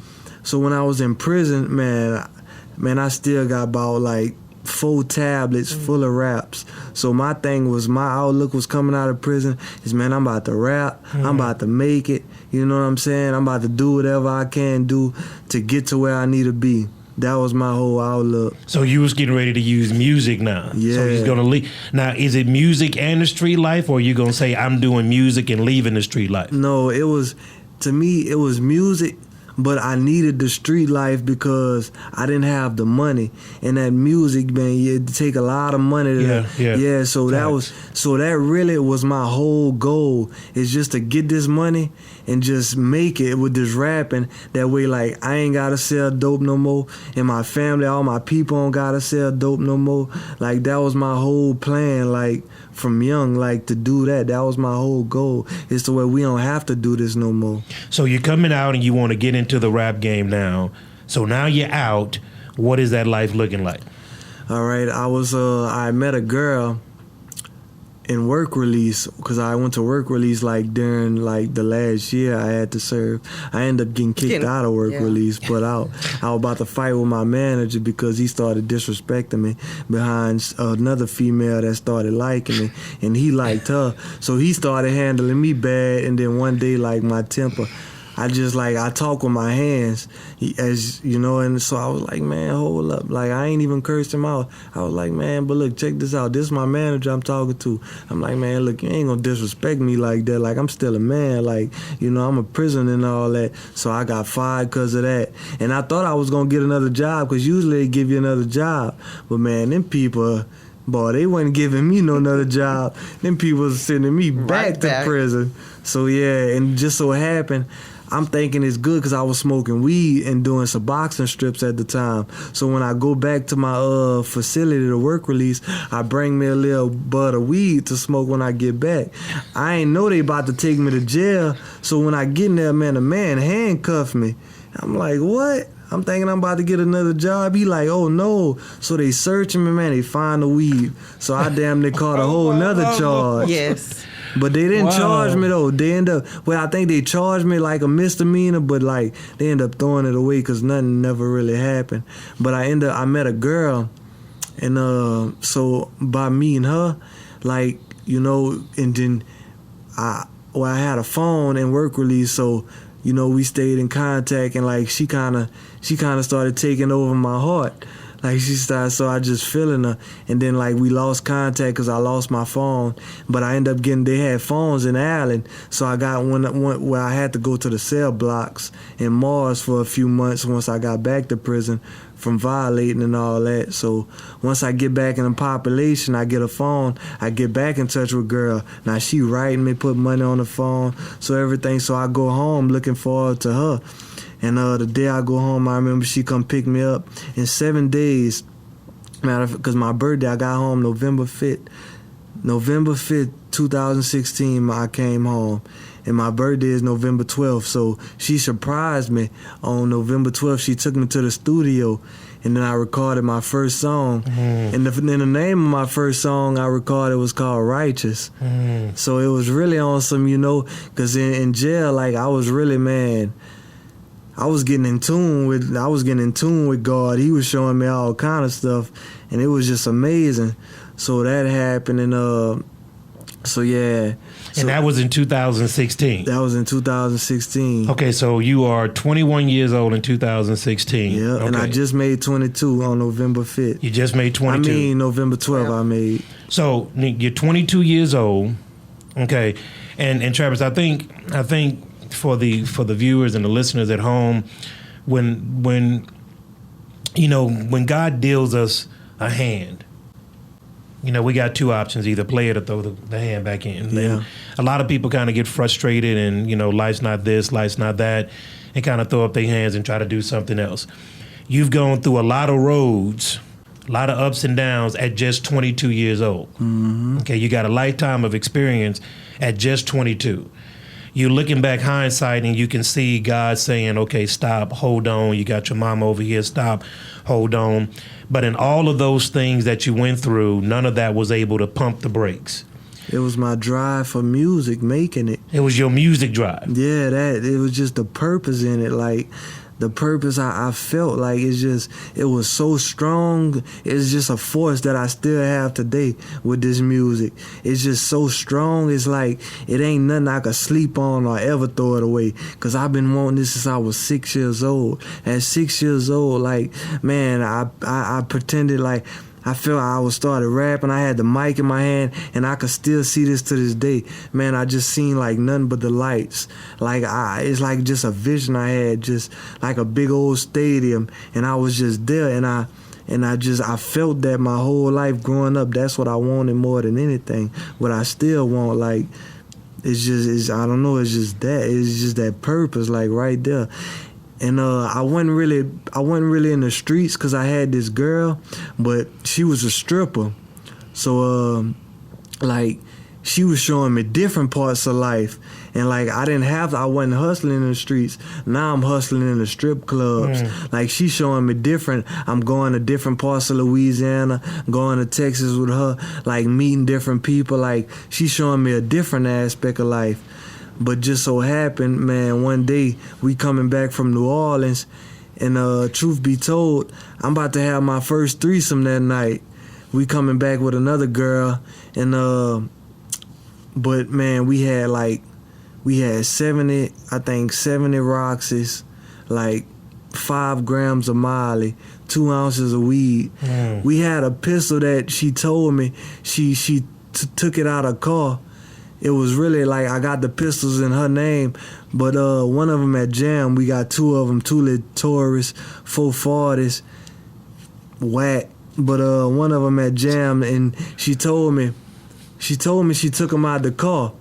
when I was in prison, man, I still got about like 4 tablets full of raps. So my outlook was coming out of prison is, man, I'm about to rap. I'm about to make it. You know what I'm saying? I'm about to do whatever I can do to get to where I need to be. That was my whole outlook. So you was getting ready to use music now. Yeah. So he's gonna leave. Now, is it music and the street life, or are you gonna say I'm doing music and leaving the street life? No, to me, it was music, but I needed the street life because I didn't have the money. And that music, man, it take a lot of money. Yeah. So that really was my whole goal, is just to get this money and just make it with this rapping. That way, like, I ain't gotta sell dope no more, and my family, all my people don't gotta sell dope no more. Like, that was my whole plan, like, from young, like, to do that. That was my whole goal, is to where we don't have to do this no more. So you're coming out and you want to get into the rap game now. So now you're out. What is that life looking like? All right, I met a girl in work release, because I went to work release like during like the last year I had to serve. I ended up getting kicked out of work release, put out. I was about to fight with my manager because he started disrespecting me behind another female that started liking me, and he liked her. So he started handling me bad, and then one day, like, my temper, I talk with my hands, as you know, and so I was like, man, hold up. Like, I ain't even cursed him out. I was like, man, but look, check this out. This is my manager I'm talking to. I'm like, man, look, you ain't gonna disrespect me like that. Like, I'm still a man. Like, you know, I'm a prisoner and all that. So I got fired because of that. And I thought I was gonna get another job, because usually they give you another job. But man, them people, boy, they wasn't giving me no another job. Them people was sending me back to prison. So yeah, and just so happened, I'm thinking it's good because I was smoking weed and doing some boxing strips at the time. So when I go back to my facility to work release, I bring me a little bud of weed to smoke when I get back. I ain't know they about to take me to jail. So when I get in there, man, the man handcuffed me. I'm like, what? I'm thinking I'm about to get another job. He like, oh no. So they searching me, man. They find the weed. So I damn near caught a whole nother charge. Yes. But they didn't charge me though. They end up, I think they charged me like a misdemeanor, but like they end up throwing it away because nothing never really happened. But I met a girl, and so by meeting her, like, you know, and then I had a phone and work release, so, you know, we stayed in contact, and like she kind of started taking over my heart. Like, she started, so I just feeling her. And then, like, we lost contact because I lost my phone. But I ended up they had phones in Allen. So I got one where I had to go to the cell blocks in Mars for a few months once I got back to prison from violating and all that. So once I get back in the population, I get a phone. I get back in touch with girl. Now she writing me, put money on the phone, so everything. So I go home looking forward to her. And the day I go home, I remember she come pick me up. In 7 days, because my birthday, I got home November 5th. November 5th, 2016, I came home. And my birthday is November 12th. So she surprised me on November 12th. She took me to the studio, and then I recorded my first song. And the name of my first song I recorded was called Righteous. So it was really on some, you know, because in jail, like, I was really, man, I was getting in tune with God. He was showing me all kind of stuff, and it was just amazing. So that happened, and so yeah. And that was in 2016. That was in 2016. Okay, so you are 21 years old in 2016. Yeah, okay. And I just made 22 on November 5th. You just made 22. I mean, November 12th I made. So you're 22 years old, okay, and Travis, I think for the viewers and the listeners at home, when God deals us a hand, we got two options: either play it or throw the hand back in. Yeah. And a lot of people kind of get frustrated, and life's not this, life's not that, and kind of throw up their hands and try to do something else. You've gone through a lot of roads, a lot of ups and downs at just 22 years old. Mm-hmm. Okay, you got a lifetime of experience at just 22. You're looking back hindsight and you can see God saying, okay, stop, hold on. You got your mama over here, stop, hold on. But in all of those things that you went through, none of that was able to pump the brakes. It was my drive for music, making it. It was your music drive. Yeah, it was just the purpose in it. Like, the purpose I felt like it was so strong. It's just a force that I still have today with this music. It's just so strong. It's like it ain't nothing I could sleep on or ever throw it away. Cause I've been wanting this since I was 6 years old. At 6 years old, like, man, I pretended like I felt I was started rapping. I had the mic in my hand, and I could still see this to this day. Man, I just seen like nothing but the lights. Like it's like just a vision I had, just like a big old stadium, and I was just there, and I felt that my whole life growing up. That's what I wanted more than anything. What I still want, like, I don't know. It's just that purpose, like right there. And I wasn't really in the streets because I had this girl, but she was a stripper. So like she was showing me different parts of life, and like I wasn't hustling in the streets. Now I'm hustling in the strip clubs. Like she's showing me different. I'm going to different parts of Louisiana, going to Texas with her, like meeting different people. Like she's showing me a different aspect of life. But just so happened, man, one day we coming back from New Orleans, and truth be told, I'm about to have my first threesome that night. We coming back with another girl, and but man, we had 70 Roxys, like 5 grams of Molly, 2 ounces of weed. We had a pistol that she told me she took it out of her car. It was really like I got the pistols in her name, but one of them at Jam, we got 2 of them, 2 little Taurus, 440s, whack. But one of them at Jam, and she told me she took them out the car.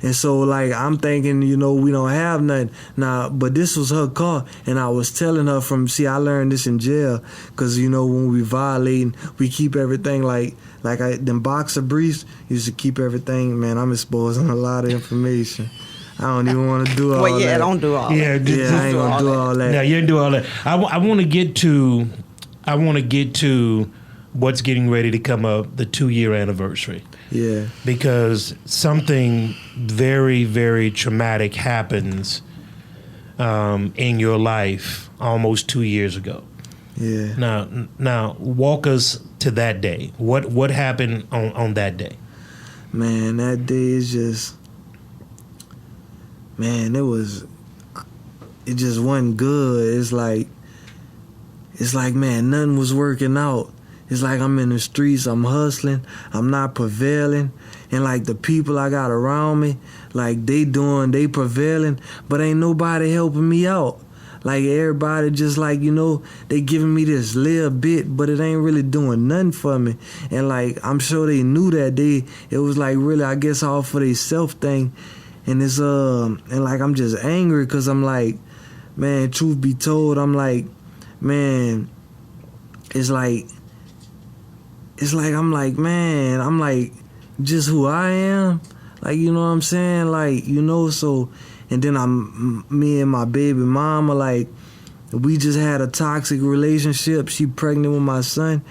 And so, like, I'm thinking, we don't have nothing. Nah, but this was her car, and I was telling her I learned this in jail, because, when we violating, we keep everything them boxer briefs, used to keep everything. Man, I'm exposing a lot of information. I don't even want to do all that. Well, yeah, don't do all that. I ain't going to do all that. No, you didn't do all that. I want to get to what's getting ready to come up, the 2-year anniversary. Yeah. Because something very, very traumatic happens in your life almost 2 years ago. Yeah. Now, walk us to that day. What happened on that day? Man, that day is just, man, it just wasn't good. It's like, man, nothing was working out. It's like I'm in the streets, I'm hustling, I'm not prevailing, and like the people I got around me, like they prevailing, but ain't nobody helping me out. Like everybody just like, they giving me this little bit, but it ain't really doing nothing for me. And like, I'm sure they knew that it was like really, I guess, all for their self thing. And it's, and like, I'm just angry because I'm like, man, truth be told, I'm like, man, I'm like just who I am, like, you know what I'm saying, like, so, and then me and my baby mama, like, we just had a toxic relationship. She pregnant with my son,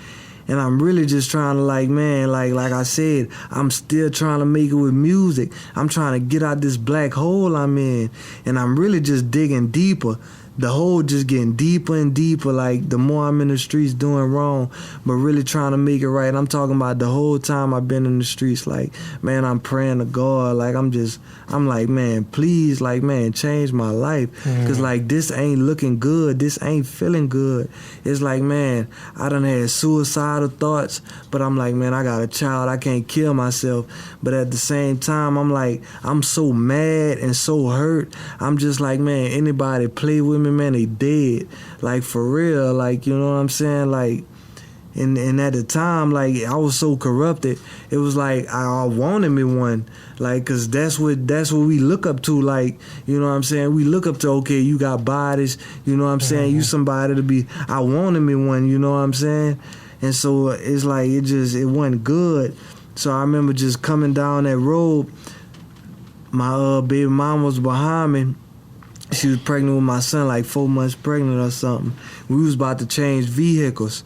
and I'm really just trying to, like, man, like I said, I'm still trying to make it with music. I'm trying to get out this black hole I'm in, and I'm really just digging deeper the hole just getting deeper and deeper, like the more I'm in the streets doing wrong, but really trying to make it right. I'm talking about the whole time I've been in the streets, like, man, I'm praying to God, like, I'm like, man, please, like, man, change my life, because, like, this ain't looking good, this ain't feeling good. It's like, man, I done had suicidal thoughts, but I'm like, man, I got a child, I can't kill myself, but at the same time, I'm like, I'm so mad and so hurt. I'm just like, man, anybody play with me, man, they dead. Like, for real, like, you know what I'm saying? Like, and at the time, like, I was so corrupted, it was like, I wanted me one. Like, cause that's what we look up to, like, you know what I'm saying? We look up to, okay, you got bodies, you know what I'm saying? You somebody to be, I wanted me one, you know what I'm saying? And so it's like, it wasn't good. So I remember just coming down that road, my baby mom was behind me. She was pregnant with my son, like 4 months pregnant or something. We was about to change vehicles,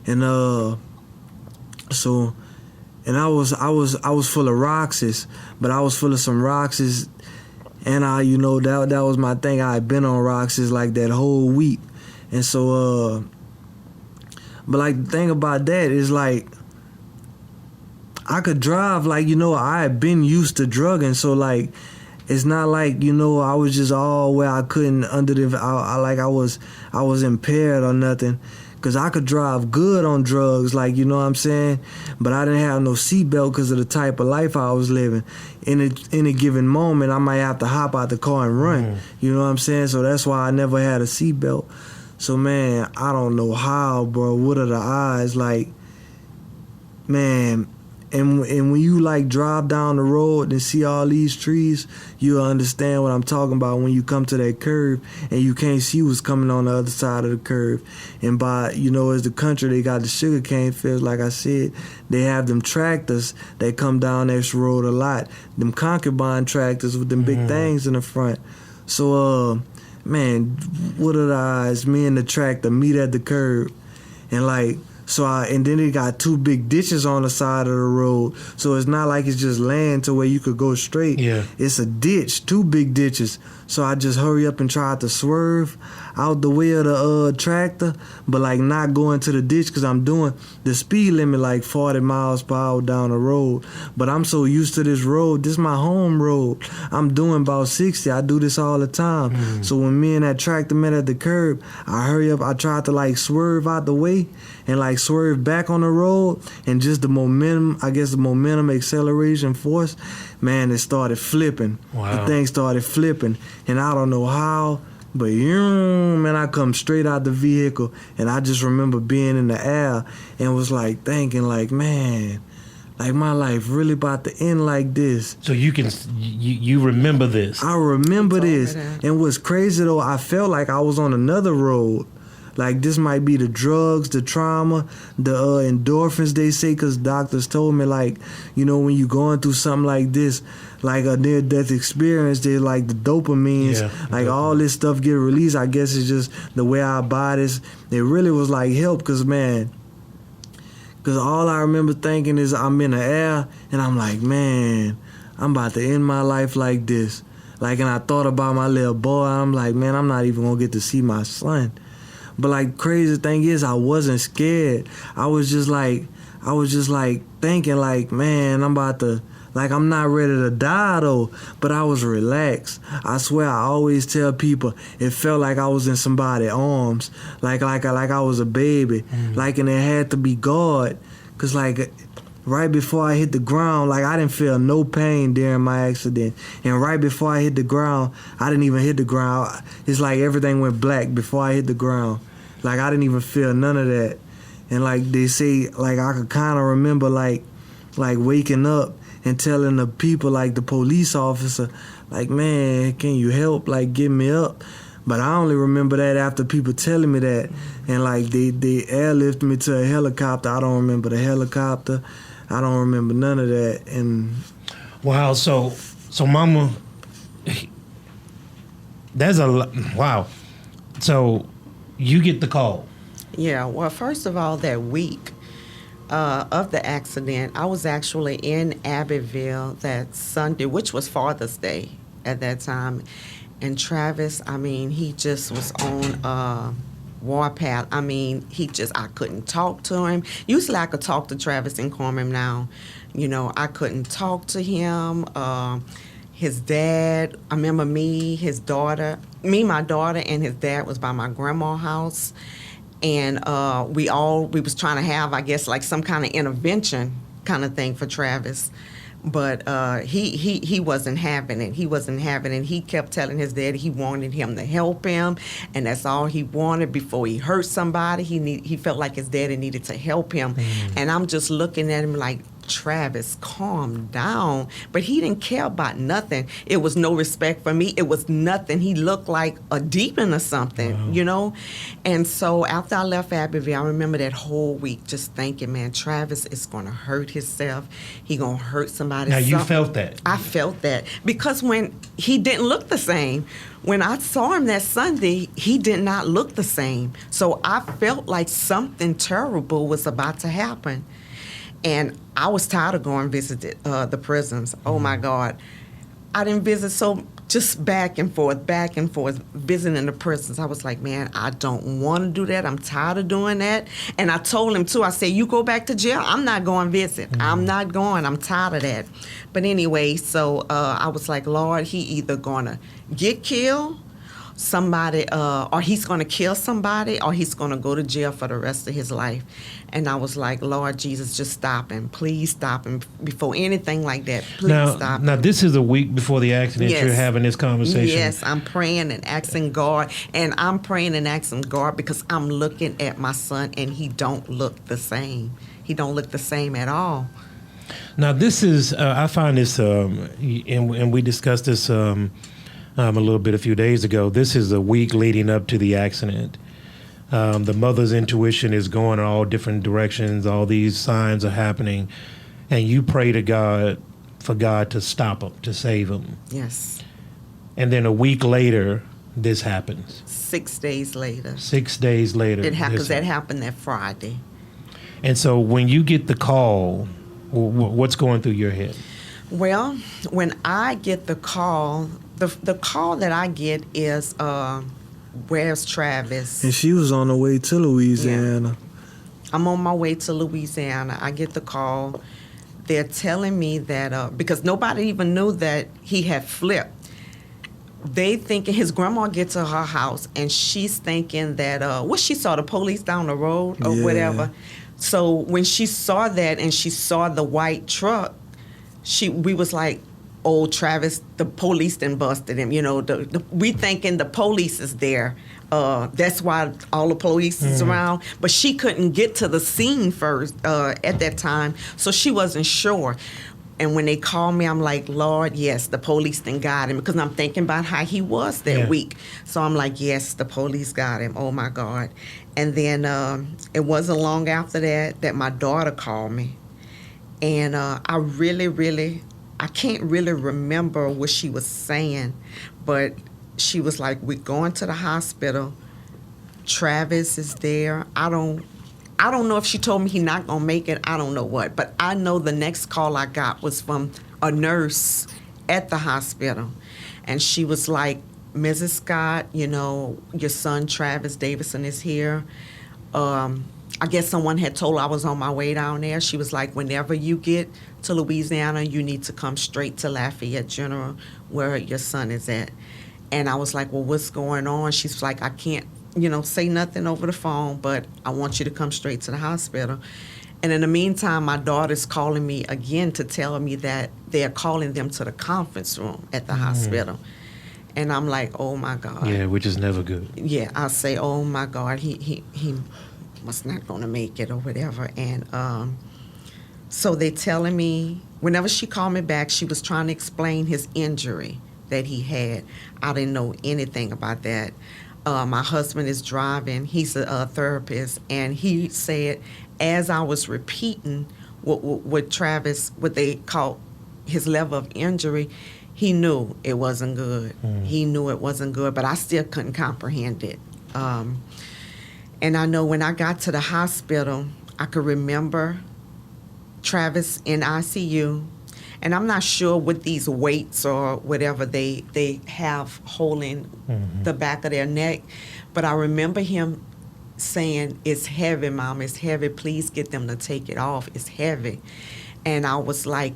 and I was full of Roxas, but I was full of some Roxas, and that was my thing. I had been on Roxas like that whole week, and so but like the thing about that is like, I could drive, like, I had been used to drugging, so like, it's not like, I was just all where I couldn't I was impaired or nothing, because I could drive good on drugs, like, you know what I'm saying? But I didn't have no seatbelt because of the type of life I was living. In a given moment, I might have to hop out the car and run, you know what I'm saying? So that's why I never had a seatbelt. So, man, I don't know how, bro. What are the odds? Like, man... And when you like drive down the road and see all these trees, you'll understand what I'm talking about when you come to that curve and you can't see what's coming on the other side of the curve. And by, as the country, they got the sugarcane fields, like I said, they have them tractors that come down this road a lot, them concubine tractors with them big things in the front. So, man, what are the odds? Me and the tractor meet at the curb, and like, and then they got 2 big ditches on the side of the road. So it's not like it's just land to where you could go straight. Yeah. It's a ditch, 2 big ditches. So I just hurry up and try to swerve out the way of the tractor, but like not go into the ditch, because I'm doing the speed limit like 40 miles per hour down the road. But I'm so used to this road. This is my home road. I'm doing about 60. I do this all the time. So when me and that tractor met at the curb, I hurry up. I tried to like swerve out the way and like swerve back on the road, and just the momentum acceleration force, man, it started flipping. Wow. The thing started flipping, and I don't know how, but man, I come straight out the vehicle, and I just remember being in the air and was like thinking like, man, like my life really about to end like this. So you remember this? I remember this, and what's crazy though, I felt like I was on another road. Like, this might be the drugs, the trauma, the endorphins, they say, because doctors told me, like, when you're going through something like this, like a near-death experience, they're like the dopamines, all this stuff get released. I guess it's just the way our bodies, it really was like help, because all I remember thinking is I'm in the air, and I'm like, man, I'm about to end my life like this. Like, and I thought about my little boy, I'm like, man, I'm not even going to get to see my son. But like, crazy thing is, I wasn't scared. I was just like thinking like, man, I'm not ready to die though. But I was relaxed. I swear, I always tell people, it felt like I was in somebody's arms, like I was a baby, like, and it had to be God, cause like, right before I hit the ground, like, I didn't feel no pain during my accident. And right before I hit the ground, I didn't even hit the ground. It's like everything went black before I hit the ground. Like, I didn't even feel none of that. And like they say, like, I could kind of remember like waking up and telling the people, like the police officer, like, man, can you help? Like, get me up. But I only remember that after people telling me that. And like they airlifted me to a helicopter. I don't remember the helicopter. I don't remember none of that. And wow, so mama, that's a lot. Wow. So you get the call. Yeah, well, first of all, that week of the accident, I was actually in Abbeville that Sunday, which was Father's Day at that time. And Travis, I mean, he just was on warpath. I mean, I couldn't talk to him. Usually I could talk to Travis and calm him down. You know, I couldn't talk to him. His dad, I remember my daughter, and his dad was by my grandma's house. And we was trying to have, I guess, like some kind of intervention kind of thing for Travis. But he wasn't having it. He wasn't having it. He kept telling his dad he wanted him to help him, and that's all he wanted before he hurt somebody. He felt like his daddy needed to help him. And I'm just looking at him like, Travis, calm down. But he didn't care about nothing. It was no respect for me. It was nothing. He looked like a demon or something, you know? And so after I left Abbeville, I remember that whole week just thinking, man, Travis is going to hurt himself. He going to hurt somebody. Now, you felt that? I felt that. Because when he didn't look the same, when I saw him that Sunday, he did not look the same. So I felt like something terrible was about to happen. And I was tired of going visit the prisons. Oh, my God. I didn't visit, so just back and forth, visiting the prisons. I was like, man, I don't want to do that. I'm tired of doing that. And I told him, too, I said, you go back to jail, I'm not going to visit. I'm not going. I'm tired of that. But anyway, so I was like, Lord, he either going to get killed, somebody, or he's going to kill somebody, or he's going to go to jail for the rest of his life. And I was like, Lord Jesus, just stop him. Please stop him before anything like that. Please stop him. Now, this is a week before the accident. Yes. You're having this conversation. Yes, I'm praying and asking God. And I'm praying and asking God because I'm looking at my son, and he don't look the same. He don't look the same at all. Now, this is, I find this, and we discussed this a little bit a few days ago. This is a week leading up to the accident. The mother's intuition is going in all different directions. All these signs are happening. And you pray to God for God to stop him, to save him. Yes. And then a week later, this happens. 6 days later. 6 days later. It happened. That happened that Friday. And so when you get the call, what's going through your head? Well, when I get the call, the call that I get is, where's Travis? And she was on the way to Louisiana. Yeah. I'm on my way to Louisiana. I get the call. They're telling me that, because nobody even knew that he had flipped. They thinking his grandma gets to her house, and she's thinking that, she saw the police down the road or whatever. So when she saw that and she saw the white truck, we was like, oh, Travis, the police done busted him. You know, we thinking the police is there. That's why all the police is around. But she couldn't get to the scene first at that time, so she wasn't sure. And when they called me, I'm like, Lord, yes, the police done got him, because I'm thinking about how he was that week. So I'm like, yes, the police got him. Oh, my God. And then it wasn't long after that my daughter called me. And I can't really remember what she was saying, but she was like, we're going to the hospital. Travis is there. I don't know if she told me he's not going to make it. I don't know what. But I know the next call I got was from a nurse at the hospital. And she was like, Mrs. Scott, you know, your son Travis Davison is here. I guess someone had told her I was on my way down there. She was like, whenever you get to Louisiana, you need to come straight to Lafayette General, where your son is at. And I was like, well, what's going on? She's like, I can't, say nothing over the phone, but I want you to come straight to the hospital. And in the meantime, my daughter's calling me again to tell me that they're calling them to the conference room at the hospital. And I'm like, oh, my God. Yeah, which is never good. Yeah, I say, oh, my God, he was not going to make it or whatever. And so they're telling me, whenever she called me back, she was trying to explain his injury that he had. I didn't know anything about that. My husband is driving. He's a therapist. And he said, as I was repeating what Travis, what they called his level of injury, he knew it wasn't good. He knew it wasn't good, but I still couldn't comprehend it. And I know when I got to the hospital, I could remember Travis in ICU, And I'm not sure what these weights or whatever they have holding the back of their neck. But I remember him saying, "It's heavy, Mom, it's heavy. Please get them to take it off. It's heavy." And I was like,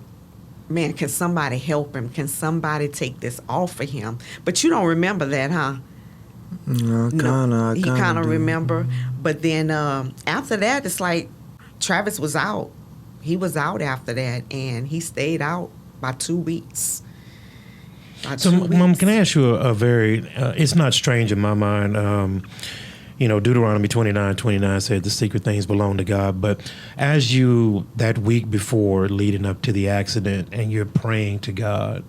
man, can somebody help him? Can somebody take this off of him? But you don't remember that, huh? No, He kind of remember. But then after that, it's like Travis was out. He was out after that, and he stayed out by 2 weeks. So, Mom, can I ask you a very, it's not strange in my mind, Deuteronomy 29:29 said the secret things belong to God. But as you, that week before leading up to the accident, and you're praying to God,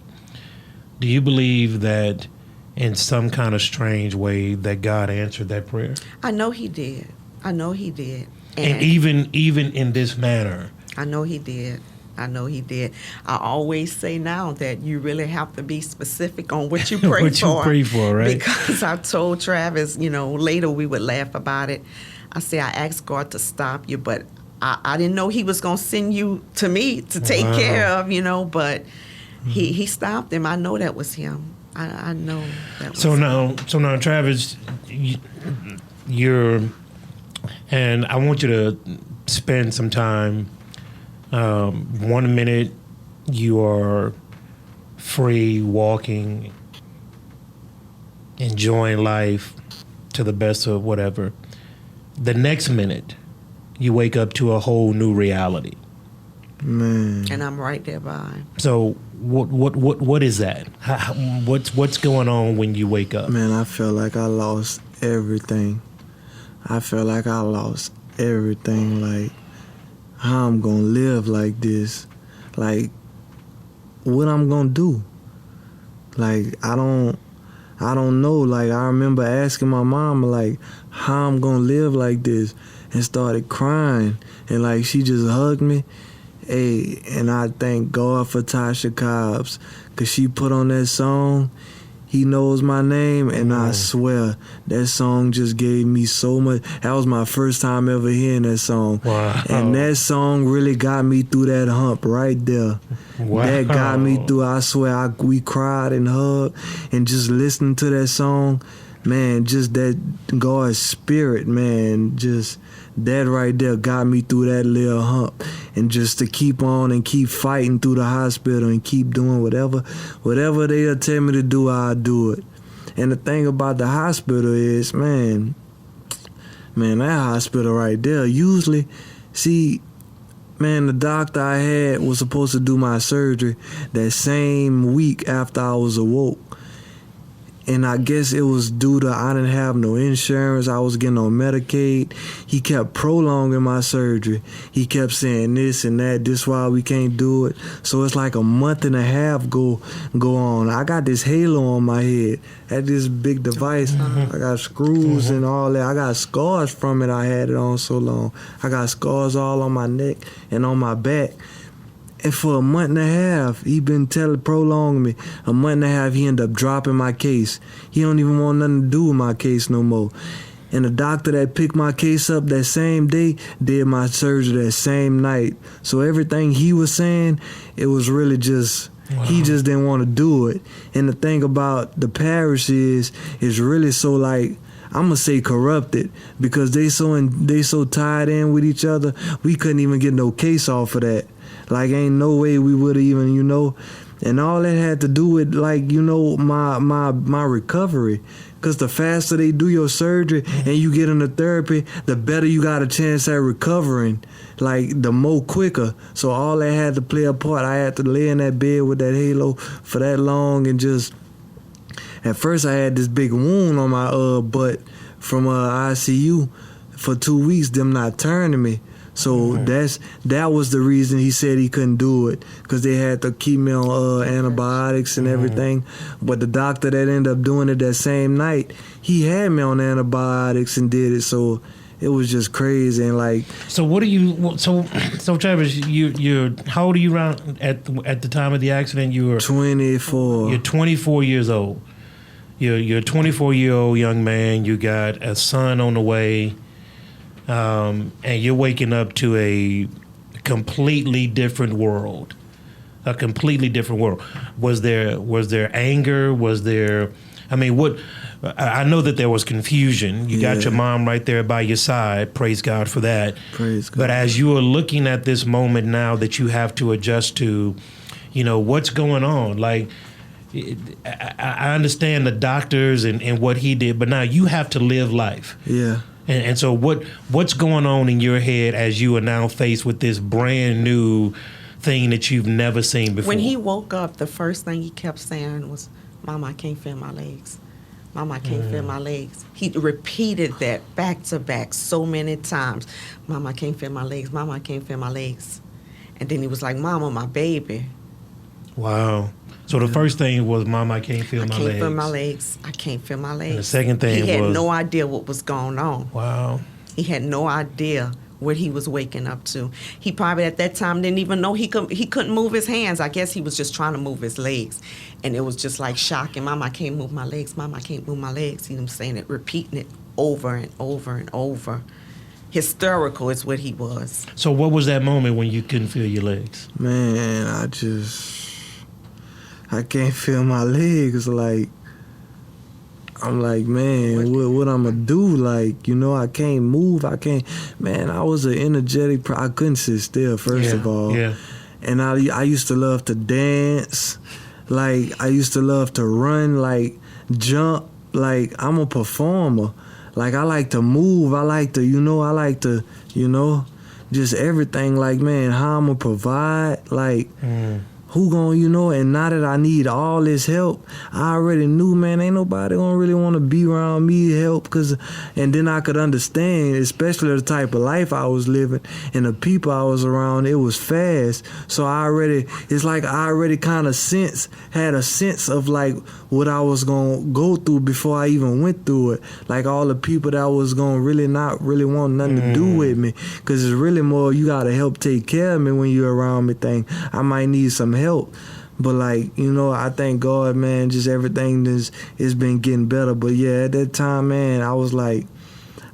do you believe that in some kind of strange way that God answered that prayer? I know he did. And even in this manner? I know he did. I always say now that you really have to be specific on what you pray what for. you pray for, right? Because I told Travis, later we would laugh about it. I said, I asked God to stop you, but I didn't know he was going to send you to me to take care of, but he stopped him. I know that was him. I know that was him. So now, Travis, you're, and I want you to spend some time. 1 minute you are free, walking, enjoying life to the best of whatever. The next minute, you wake up to a whole new reality. Man. And I'm right there by. So what is that? What's going on when you wake up? Man, I felt like I lost everything. Like, how I'm gonna live like this, like what I'm gonna do. Like I don't know. Like I remember asking my mom, like, how I'm gonna live like this, and started crying, and like she just hugged me. Hey, and I thank God for Tasha Cobbs, cause she put on that song, He Knows My Name, and I swear that song just gave me so much. That was my first time ever hearing that song. Wow. And that song really got me through that hump right there. Wow. That got me through. I swear, we cried and hugged, and just listening to that song, man, just that God's spirit, man, just that right there got me through that little hump. And just to keep on and keep fighting through the hospital and keep doing whatever they'll tell me to do, I'll do it. And the thing about the hospital is, man, that hospital right there, usually, see, man, the doctor I had was supposed to do my surgery that same week after I was awoke. And I guess it was due to I didn't have no insurance. I was getting on Medicaid. He kept prolonging my surgery. He kept saying this and that. This why we can't do it. So it's like a month and a half go on. I got this halo on my head. I had this big device. I got screws and all that. I got scars from it. I had it on so long. I got scars all on my neck and on my back. And for a month and a half, he been prolonging me. A month and a half, he ended up dropping my case. He don't even want nothing to do with my case no more. And the doctor that picked my case up that same day did my surgery that same night. So everything he was saying, it was really just, he just didn't want to do it. And the thing about the parish is really so like, I'm gonna say corrupted, because they so tied in with each other, we couldn't even get no case off of that. Like, ain't no way we would even, and all that had to do with, like, my recovery. Because the faster they do your surgery and you get into therapy, the better you got a chance at recovering, like, the more quicker. So all that had to play a part. I had to lay in that bed with that halo for that long, and just, at first I had this big wound on my butt from ICU for 2 weeks, them not turning me. So that was the reason he said he couldn't do it, because they had to keep me on antibiotics and everything. But the doctor that ended up doing it that same night, he had me on antibiotics and did it. So it was just crazy. And like, so what are you? So Travis, you're how old are you around at the time of the accident? You were 24. You're 24 years old. You're a 24-year-old young man. You got a son on the way. And you're waking up to a completely different world. a completely different world. Was there anger? Was there? I mean, what? I know that there was confusion. You got your mom right there by your side. Praise God for that. Praise God. But as you are looking at this moment now that you have to adjust to, what's going on? Like, I understand the doctors and what he did, but now you have to live life. Yeah. And so what's going on in your head as you are now faced with this brand new thing that you've never seen before? When he woke up, the first thing he kept saying was, "Mama, I can't feel my legs. Mama, I can't feel my legs." He repeated that back to back so many times. "Mama, I can't feel my legs. Mama, I can't feel my legs." And then he was like, "Mama, my baby." Wow. So the first thing was, "Mama, I can't feel my legs. I can't feel my legs. I can't feel my legs." And the second thing he had was, no idea what was going on. Wow. He had no idea what he was waking up to. He probably at that time didn't even know he couldn't move his hands. I guess he was just trying to move his legs. And it was just like shocking. "Mama, I can't move my legs. Mama, I can't move my legs." You know what I'm saying? It, repeating it over and over and over. Hysterical is what he was. So what was that moment when you couldn't feel your legs? Man, I can't feel my legs. Like, I'm like, man, what I'm going to do? Like, I can't move. Man, I was an energetic, I couldn't sit still, first of all. Yeah. And I used to love to dance. Like, I used to love to run, like, jump. Like, I'm a performer. Like, I like to move. I like to, just everything. Like, man, how I'm going to provide. Like, who gonna, and now that I need all this help, I already knew, man, ain't nobody gonna really want to be around me to help, and then I could understand, especially the type of life I was living and the people I was around, it was fast. So it's like I already kind of had a sense of like what I was gonna go through before I even went through it. Like all the people that was gonna really not really want nothing to do with me, because it's really more, you gotta help take care of me when you're around me thing. I might need some help, but like, I thank God, man, just everything is been getting better. But yeah, at that time, man, I was like,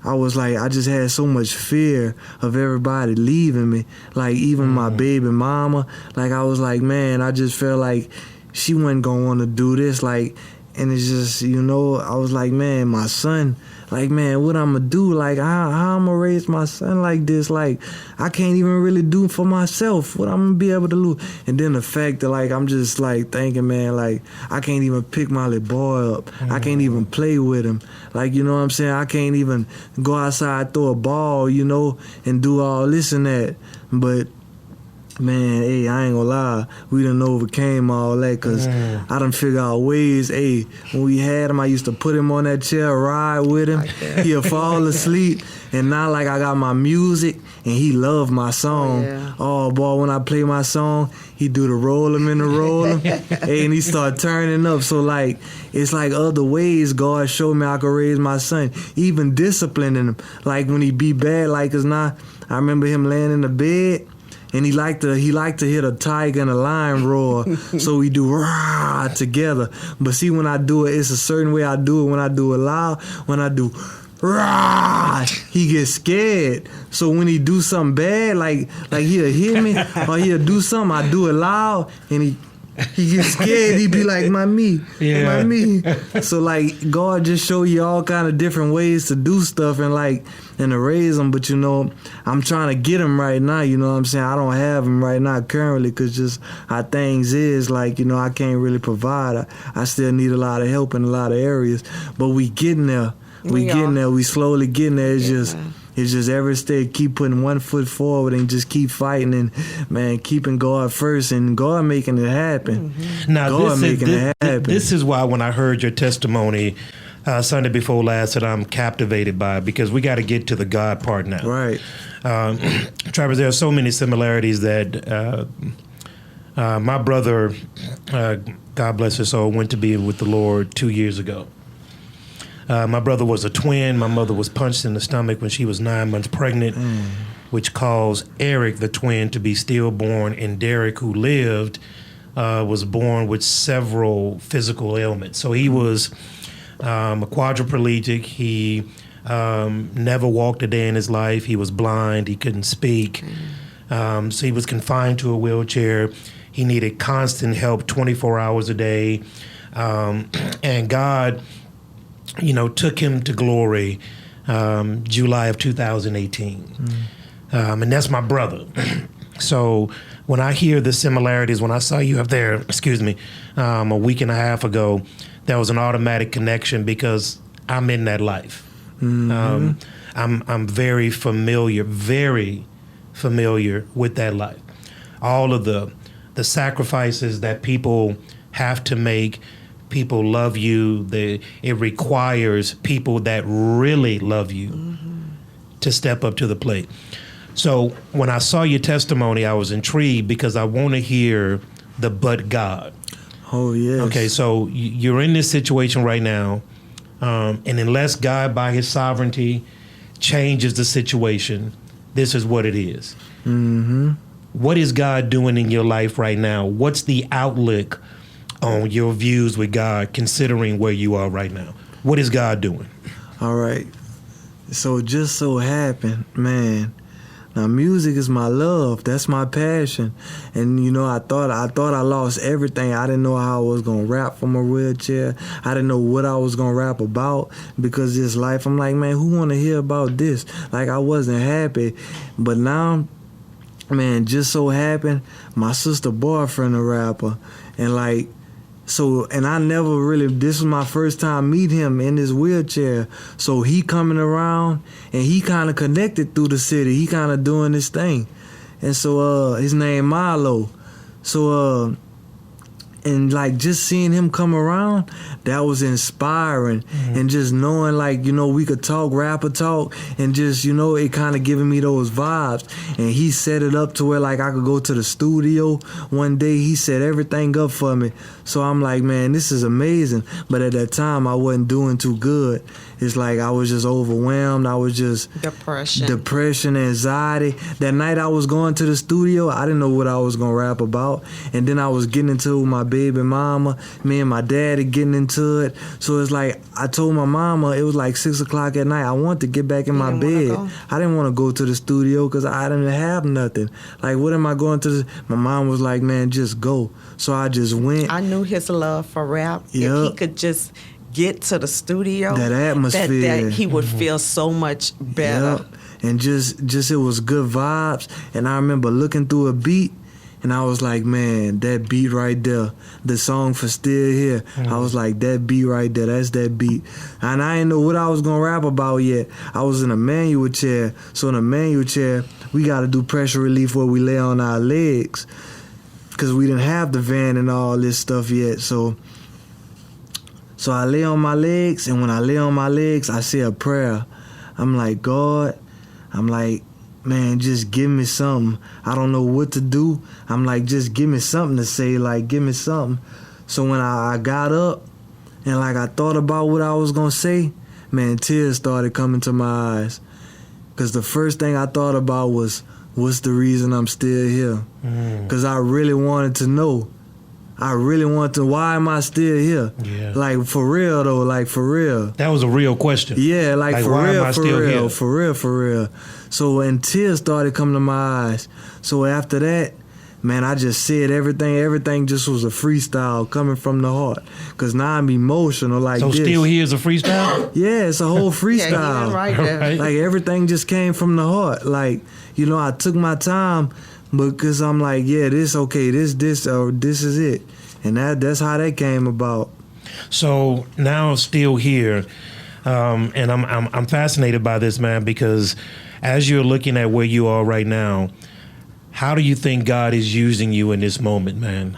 I just had so much fear of everybody leaving me, like even my baby mama. Like I was like, man, I just felt like she wasn't gonna want to do this, like, and it's just, I was like, man, my son, like, man, what I'm gonna do? Like, how I'm gonna raise my son like this? Like, I can't even really do for myself. What I'm gonna be able to do? And then the fact that, like, I'm just, like, thinking, man, like, I can't even pick my little boy up. I can't even play with him. Like, you know what I'm saying? I can't even go outside, throw a ball, and do all this and that. But man, hey, I ain't gonna lie, we done overcame all that, because I done figured out ways. Hey, when we had him, I used to put him on that chair, ride with him. He'll fall asleep. And now, like, I got my music, and he loved my song. Oh, boy, when I play my song, he do the roll him in the roll him. Hey, and he start turning up. So, like, it's like other ways God showed me I could raise my son. Even disciplining him. Like, when he be bad, like, 'cause now, I remember him laying in the bed, and he liked to hit a tiger and a lion roar. So we do rah together. But see, when I do it, it's a certain way I do it. When I do it loud, when I do rah, he gets scared. So when he do something bad, like he'll hear me or he'll do something, I do it loud, and he gets scared. He be like, my me. So like God just show you all kind of different ways to do stuff and to raise them. But I'm trying to get him right now. You know what I'm saying? I don't have him right now currently, because just how things is, like, I can't really provide. I still need a lot of help in a lot of areas. But we getting there. We slowly getting there. It's just every step, keep putting one foot forward and just keep fighting, and, man, keeping God first, and God making it happen. Now, God making it happen. This is why when I heard your testimony Sunday before last, that I'm captivated by it, because we got to get to the God part now. Right. Travis, there are so many similarities that my brother, God bless his soul, went to be with the Lord 2 years ago. My brother was a twin. My mother was punched in the stomach when she was 9 months pregnant, which caused Eric, the twin, to be stillborn, and Derek, who lived, was born with several physical ailments. So he was a quadriplegic. He never walked a day in his life. He was blind. He couldn't speak. So he was confined to a wheelchair. He needed constant help 24 hours a day. And God, took him to glory July of 2018. And that's my brother. So when I hear the similarities, when I saw you up there, a week and a half ago, there was an automatic connection because I'm in that life. I'm very familiar with that life. All of the sacrifices that people have to make. People love you. It requires people that really love you to step up to the plate. So when I saw your testimony, I was intrigued because I want to hear the but God. Oh, yes. Okay, so you're in this situation right now, and unless God, by his sovereignty, changes the situation, this is what it is. What is God doing in your life right now? What's the outlook on your views with God, considering where you are right now? What is God doing? All right. So it just so happened, man. Now music is my love. That's my passion. And I thought I lost everything. I didn't know how I was gonna rap from a wheelchair. I didn't know what I was gonna rap about because this life. I'm like, man, who wanna hear about this? Like I wasn't happy. But now, man, just so happened, my sister boyfriend a rapper. And and I never really, this was my first time meeting him in his wheelchair. So he coming around and he kind of connected through the city. He kind of doing this thing. And so his name Milo. So and just seeing him come around, that was inspiring. And just knowing we could talk, rapper talk, and just, it kind of giving me those vibes. And he set it up to where I could go to the studio one day. He set everything up for me. So I'm like, man, this is amazing. But at that time, I wasn't doing too good. It's like I was just overwhelmed. I was just depression, anxiety. That night I was going to the studio, I didn't know what I was gonna rap about. And then I was getting into my baby mama, me and my daddy getting into it. So it's like I told my mama, it was like 6 o'clock at night, I wanted to get back in my bed. I didn't want to go to the studio because I didn't have nothing. Like, what am I going to? My mom was like, man, just go. So I just went. I knew his love for rap. If he could just get to the studio, that atmosphere, that he would feel so much better. And just it was good vibes. And I remember looking through a beat, and I was like, man, that beat right there, the song for Still Here. I was like, that beat right there, that's that beat. And I didn't know what I was gonna rap about yet. I was in a manual chair. So in a manual chair, we gotta do pressure relief where we lay on our legs, because we didn't have the van and all this stuff yet. So I lay on my legs, and when I lay on my legs, I say a prayer. I'm like, God, man, just give me something. I don't know what to do. I'm like, just give me something to say, give me something. So when I got up and I thought about what I was going to say, man, tears started coming to my eyes. Because the first thing I thought about was, what's the reason I'm still here? Because I really wanted to know. Why am I still here? Yeah. For real though, for real. That was a real question. Yeah, for why real, am I for still real, here? for real. So and tears started coming to my eyes. So after that, man, I just said everything. Everything just was a freestyle coming from the heart. Because now I'm emotional so this. Still Here is a freestyle? Yeah, it's a whole freestyle. Yeah, right there. Right. Everything just came from the heart. I took my time, because I'm like, yeah, this okay, this is it. And that's how that came about. So now Still Here, and I'm fascinated by this, man, because as you're looking at where you are right now, how do you think God is using you in this moment, man?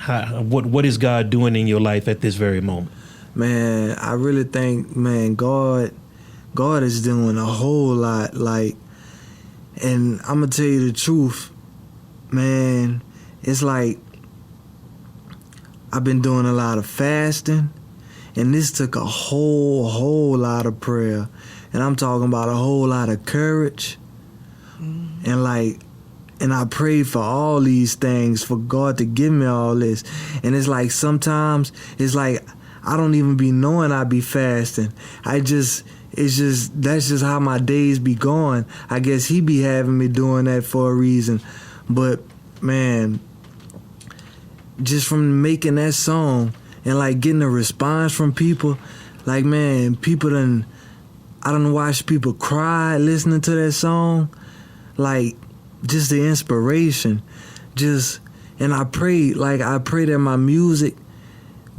What is God doing in your life at this very moment? Man, I really think, man, God is doing a whole lot. And I'm gonna tell you the truth, man. It's I've been doing a lot of fasting, and this took a whole lot of prayer. And I'm talking about a whole lot of courage. And I prayed for all these things, for God to give me all this. And it's sometimes, I don't even be knowing I be fasting. that's just how my days be going. I guess he be having me doing that for a reason. But man, just from making that song and like getting a response from people, like man, I done watched people cry listening to that song, like just the inspiration, and I pray that my music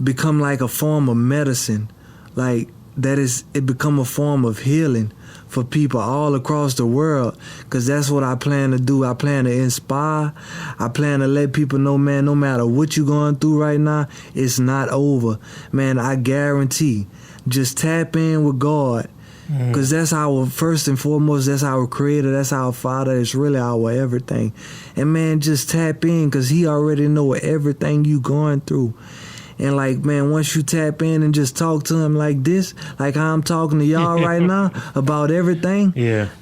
become like a form of medicine, like it become a form of healing for people all across the world, because that's what I plan to do. I plan to inspire. I plan to let people know, man, no matter what you're going through right now, it's not over. Man, I guarantee, just tap in with God, because that's our, first and foremost, that's our creator, that's our father, it's really our everything. And man, just tap in, because he already know everything you going through. And like, man, once you tap in and just talk to him like this, like how I'm talking to y'all right now about everything,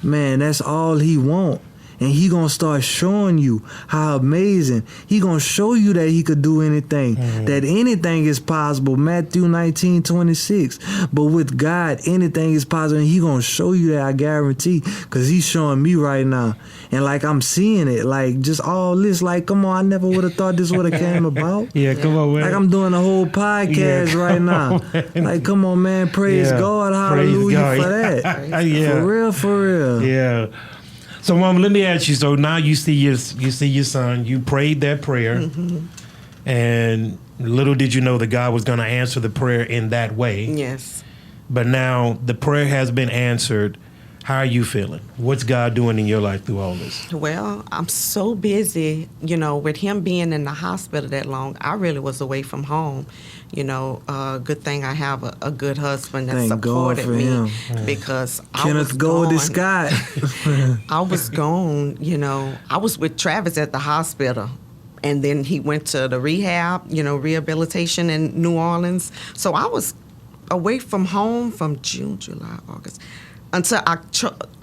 man, that's all he want. And he gonna start showing you how amazing. He gonna show you that he could do anything, that anything is possible. Matthew 19:26. But with God, anything is possible. And he gonna show you that, I guarantee, because he's showing me right now. And like, I'm seeing it, like just all this, like, come on, I never would have thought this would have came about. Come on, man. Like, I'm doing a whole podcast right now. Like, come on, man, praise God, hallelujah for that. For real. Yeah. So, Mom, let me ask you. So now you see your son. You prayed that prayer, and little did you know that God was going to answer the prayer in that way. Yes. But now the prayer has been answered. How are you feeling? What's God doing in your life through all this? Well, I'm so busy, with him being in the hospital that long. I really was away from home. Good thing I have a good husband that supported me, because Kenneth Goldie Scott. I was gone, I was with Travis at the hospital. And then he went to the rehab, rehabilitation in New Orleans. So I was away from home from June, July, August, until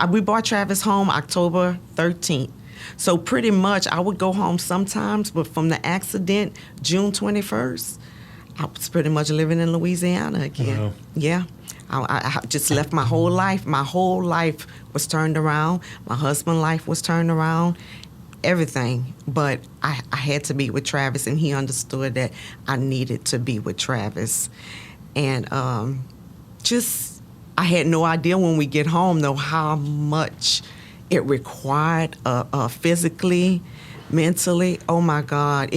we brought Travis home October 13th. So pretty much I would go home sometimes, but from the accident, June 21st, I was pretty much living in Louisiana again. Wow. Yeah. I just left my whole life. My whole life was turned around. My husband's life was turned around. Everything. But I had to be with Travis, and he understood that I needed to be with Travis. And I had no idea when we get home, though, how much it required physically, mentally. Oh, my God.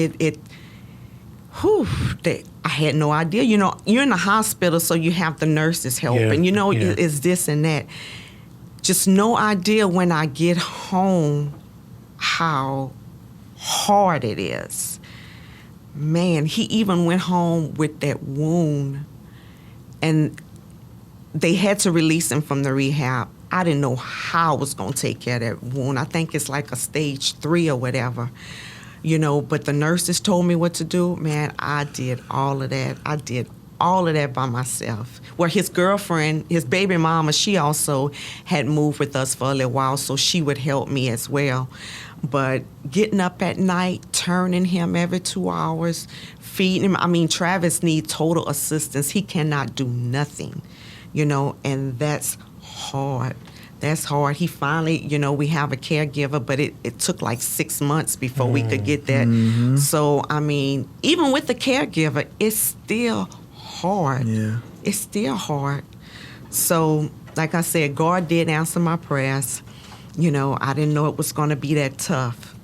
I had no idea. You're in the hospital, so you have the nurses helping. It's this and that. Just no idea when I get home how hard it is. Man, he even went home with that wound, and they had to release him from the rehab. I didn't know how I was going to take care of that wound. I think it's like a stage 3 or whatever. But the nurses told me what to do. Man, I did all of that. I did all of that by myself. Well, his girlfriend, his baby mama, she also had moved with us for a little while, so she would help me as well. But getting up at night, turning him every 2 hours, feeding him. I mean, Travis needs total assistance. He cannot do nothing, and that's hard. That's hard. He finally, we have a caregiver, but it took like 6 months before we could get that. Mm-hmm. So, I mean, even with the caregiver, it's still hard. Yeah. It's still hard. So, like I said, God did answer my prayers. I didn't know it was going to be that tough.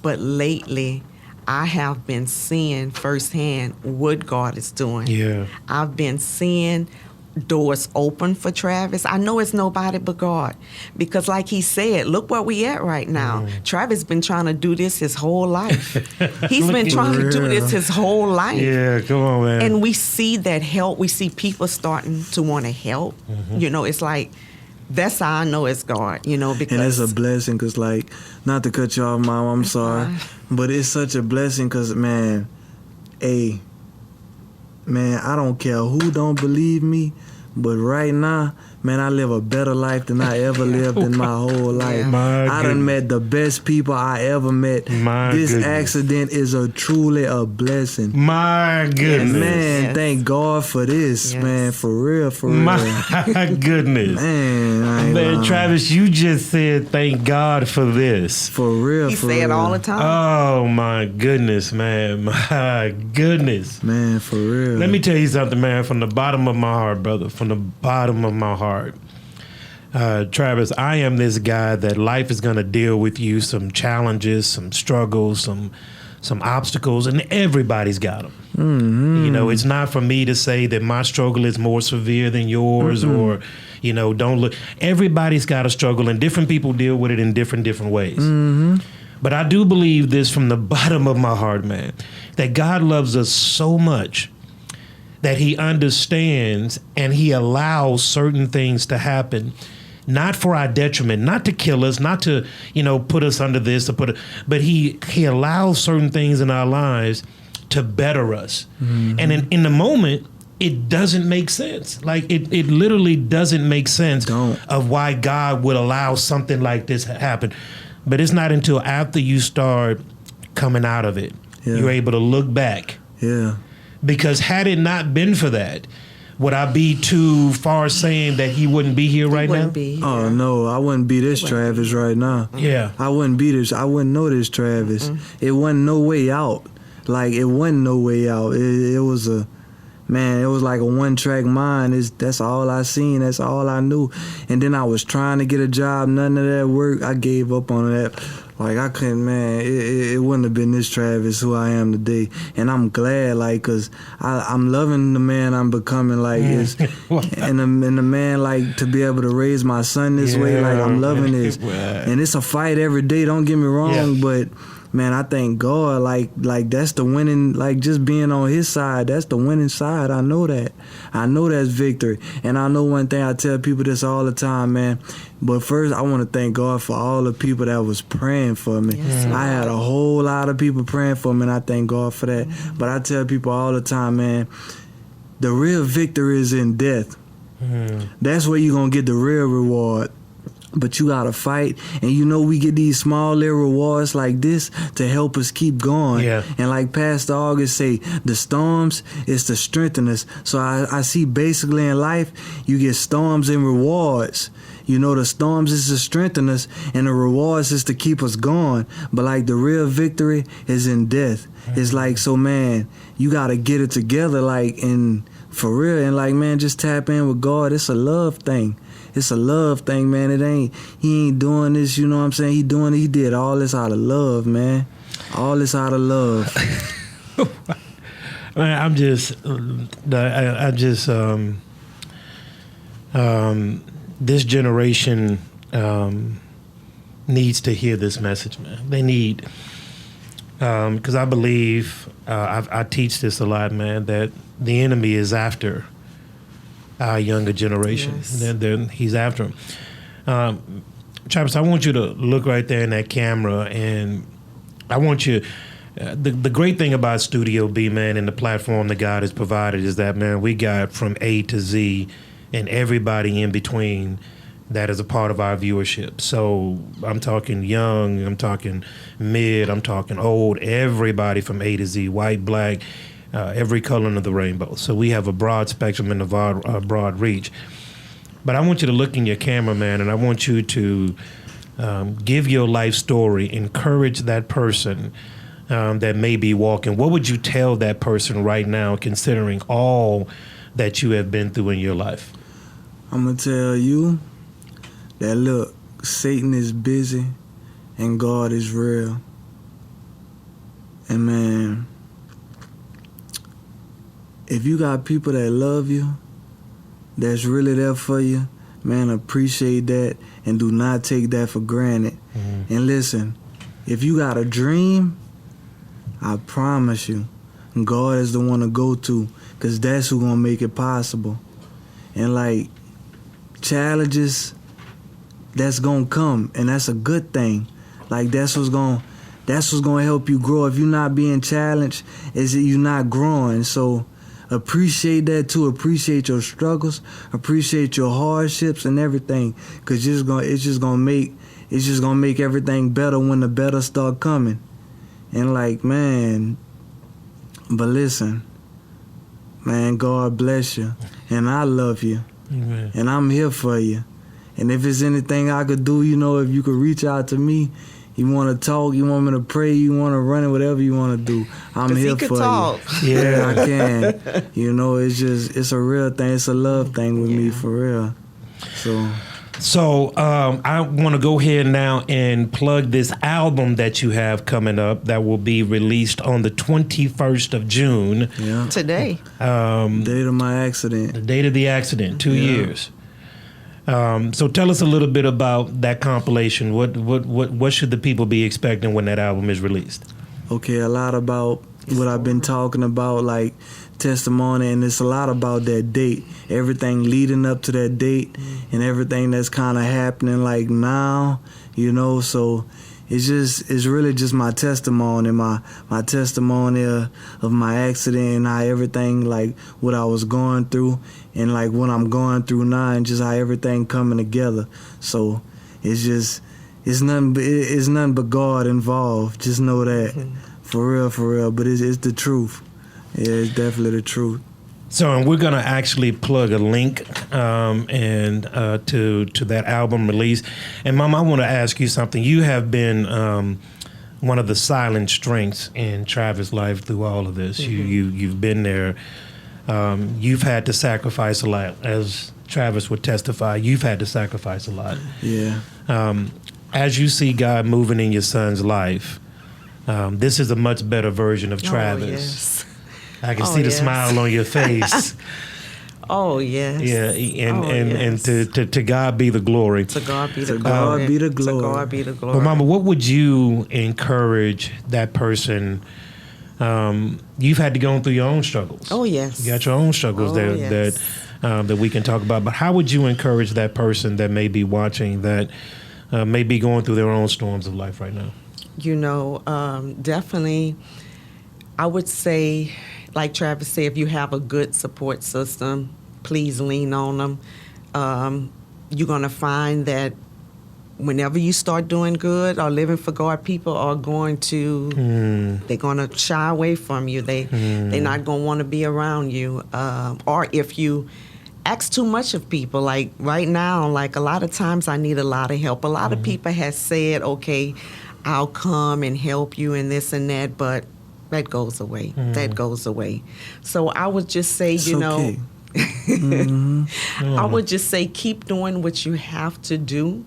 But lately, I have been seeing firsthand what God is doing. Yeah. I've been seeing doors open for Travis. I know it's nobody but God, because like he said, look where we at right now. Travis been trying to do this his whole life. He's been trying to do this his whole life. Yeah, come on, man. And we see that help. We see people starting to want to help. It's like, that's how I know it's God, because... And it's a blessing, because, like, not to cut you off, Mom, I'm sorry, but it's such a blessing, because, man, I don't care who don't believe me, but right now, Man, I live a better life than I ever lived in my whole life. I done met the best people I ever met. This accident is truly a blessing. My goodness. Man, thank God for this, man. For real, for real. My goodness. Man, Travis, you just said thank God for this. For real, he for say real. it all the time. Oh, my goodness, man. My goodness. Man, for real. Let me tell you something, man, from the bottom of my heart, brother, from the bottom of my heart. Travis, I am this guy that life is going to deal with you some challenges, some struggles, some obstacles, and everybody's got them. Mm-hmm. You know, it's not for me to say that my struggle is more severe than yours or, you know, don't look. Everybody's got a struggle, and different people deal with it in different ways. Mm-hmm. But I do believe this from the bottom of my heart, man, that God loves us so much that he understands and he allows certain things to happen, not for our detriment, not to kill us, not to, you know, put us under this, but he allows certain things in our lives to better us. Mm-hmm. And in the moment, it doesn't make sense. Like it literally doesn't make sense of why God would allow something like this to happen. But it's not until after you start coming out of it, you're able to look back. Yeah. Because had it not been for that, would I be too far saying that he wouldn't be here right now? Be here. Oh, no, I wouldn't be this Travis right now. Yeah. I wouldn't be this. I wouldn't know this Travis. It wasn't no way out. Like, it wasn't no way out. It was a... Man, it was like a one-track mind. That's all I seen. That's all I knew. And then I was trying to get a job. None of that worked. I gave up on that. Like, I couldn't, man. It wouldn't have been this Travis who I am today. And I'm glad, like, because I'm loving the man I'm becoming, like, and the man, like, to be able to raise my son this way, like, I'm loving this. And it's a fight every day, don't get me wrong, but... Man, I thank God, like that's the winning, like just being on his side, that's the winning side. I know that. I know that's victory. And I know one thing, I tell people this all the time, man. But first, I want to thank God for all the people that was praying for me. Yes, I had a whole lot of people praying for me, and I thank God for that. Mm-hmm. But I tell people all the time, man, the real victory is in death. Mm-hmm. That's where you're going to get the real reward. But you gotta fight, and you know we get these small little rewards like this to help us keep going. Yeah. And like Pastor August say, the storms is to strengthen us. So I see basically in life, you get storms and rewards. You know, the storms is to strengthen us, and the rewards is to keep us going. But like the real victory is in death. Mm-hmm. It's like, so man, you gotta get it together, like, and for real, and like, man, just tap in with God. It's a love thing. It's a love thing, man. He ain't doing this, you know what I'm saying? He did all this out of love, man. All this out of love. Man, this generation needs to hear this message, man. They need, because I believe, I teach this a lot, man, that the enemy is after our younger generation. Yes. He's after them. Travis, I want you to look right there in that camera, and I want you, the great thing about Studio B, man, and the platform that God has provided is that, man, we got from A to Z and everybody in between that is a part of our viewership. So I'm talking young, I'm talking mid, I'm talking old, everybody from A to Z, white, black, every color of the rainbow. So we have a broad spectrum and a broad reach. But I want you to look in your camera, man, and I want you to give your life story, encourage that person that may be walking. What would you tell that person right now, considering all that you have been through in your life? I'm going to tell you that, look, Satan is busy and God is real. And, man, if you got people that love you, that's really there for you, man, appreciate that and do not take that for granted. Mm-hmm. And listen, if you got a dream, I promise you, God is the one to go to, because that's who's going to make it possible. And, like, challenges, that's going to come, and that's a good thing. Like, that's what's going to help you grow. If you're not being challenged, is that you're not growing. So, appreciate that too. Appreciate your struggles, appreciate your hardships and everything, cause it's just gonna make everything better when the better start coming. And like, man, but listen, man, God bless you, and I love you, Amen. and I'm here for you. And if there's anything I could do, you know, if you could reach out to me, you want to talk, you want me to pray, you want to run it, whatever you want to do, I'm here for talk. you. Yeah. I can. You know, it's a real thing. It's a love thing with me, for real. So I want to go ahead now and plug this album that you have coming up that will be released on the 21st of June. yeah. Today. Date of my accident. The date of the accident, 2 years. So tell us a little bit about that compilation. What should the people be expecting when that album is released? Okay, a lot about what I've been talking about, like testimony, and it's a lot about that date, everything leading up to that date, and everything that's kind of happening like now, you know. So it's really just my testimony, my testimony of my accident and how everything, like what I was going through and like what I'm going through now, and just how everything coming together. So it's nothing but God involved. Just know that, for real. But it's the truth. Yeah, it's definitely the truth. So, and we're gonna actually plug a link and to that album release. And Mom, I want to ask you something. You have been one of the silent strengths in Travis' life through all of this. You've been there. You've had to sacrifice a lot, as Travis would testify. You've had to sacrifice a lot. Yeah. As you see God moving in your son's life, this is a much better version of Travis. Oh, yes. I can see the smile on your face. Oh, yes. Yeah, and to God be the glory. To God be the To glory. God be the glory. To God be the glory. Well, Mama, what would you encourage that person? You've had to go through your own struggles. Oh, yes. You got your own struggles that we can talk about. But how would you encourage that person that may be watching that may be going through their own storms of life right now? You know, definitely, I would say, like Travis said, if you have a good support system, please lean on them. You're going to find that whenever you start doing good or living for God, people are going to, they're going to shy away from you. They're not going to want to be around you. Or if you ask too much of people, like right now, like a lot of times I need a lot of help. A lot of people have said, okay, I'll come and help you and this and that, but that goes away. That goes away. So I would just say, It's you know, okay. I would just say keep doing what you have to do.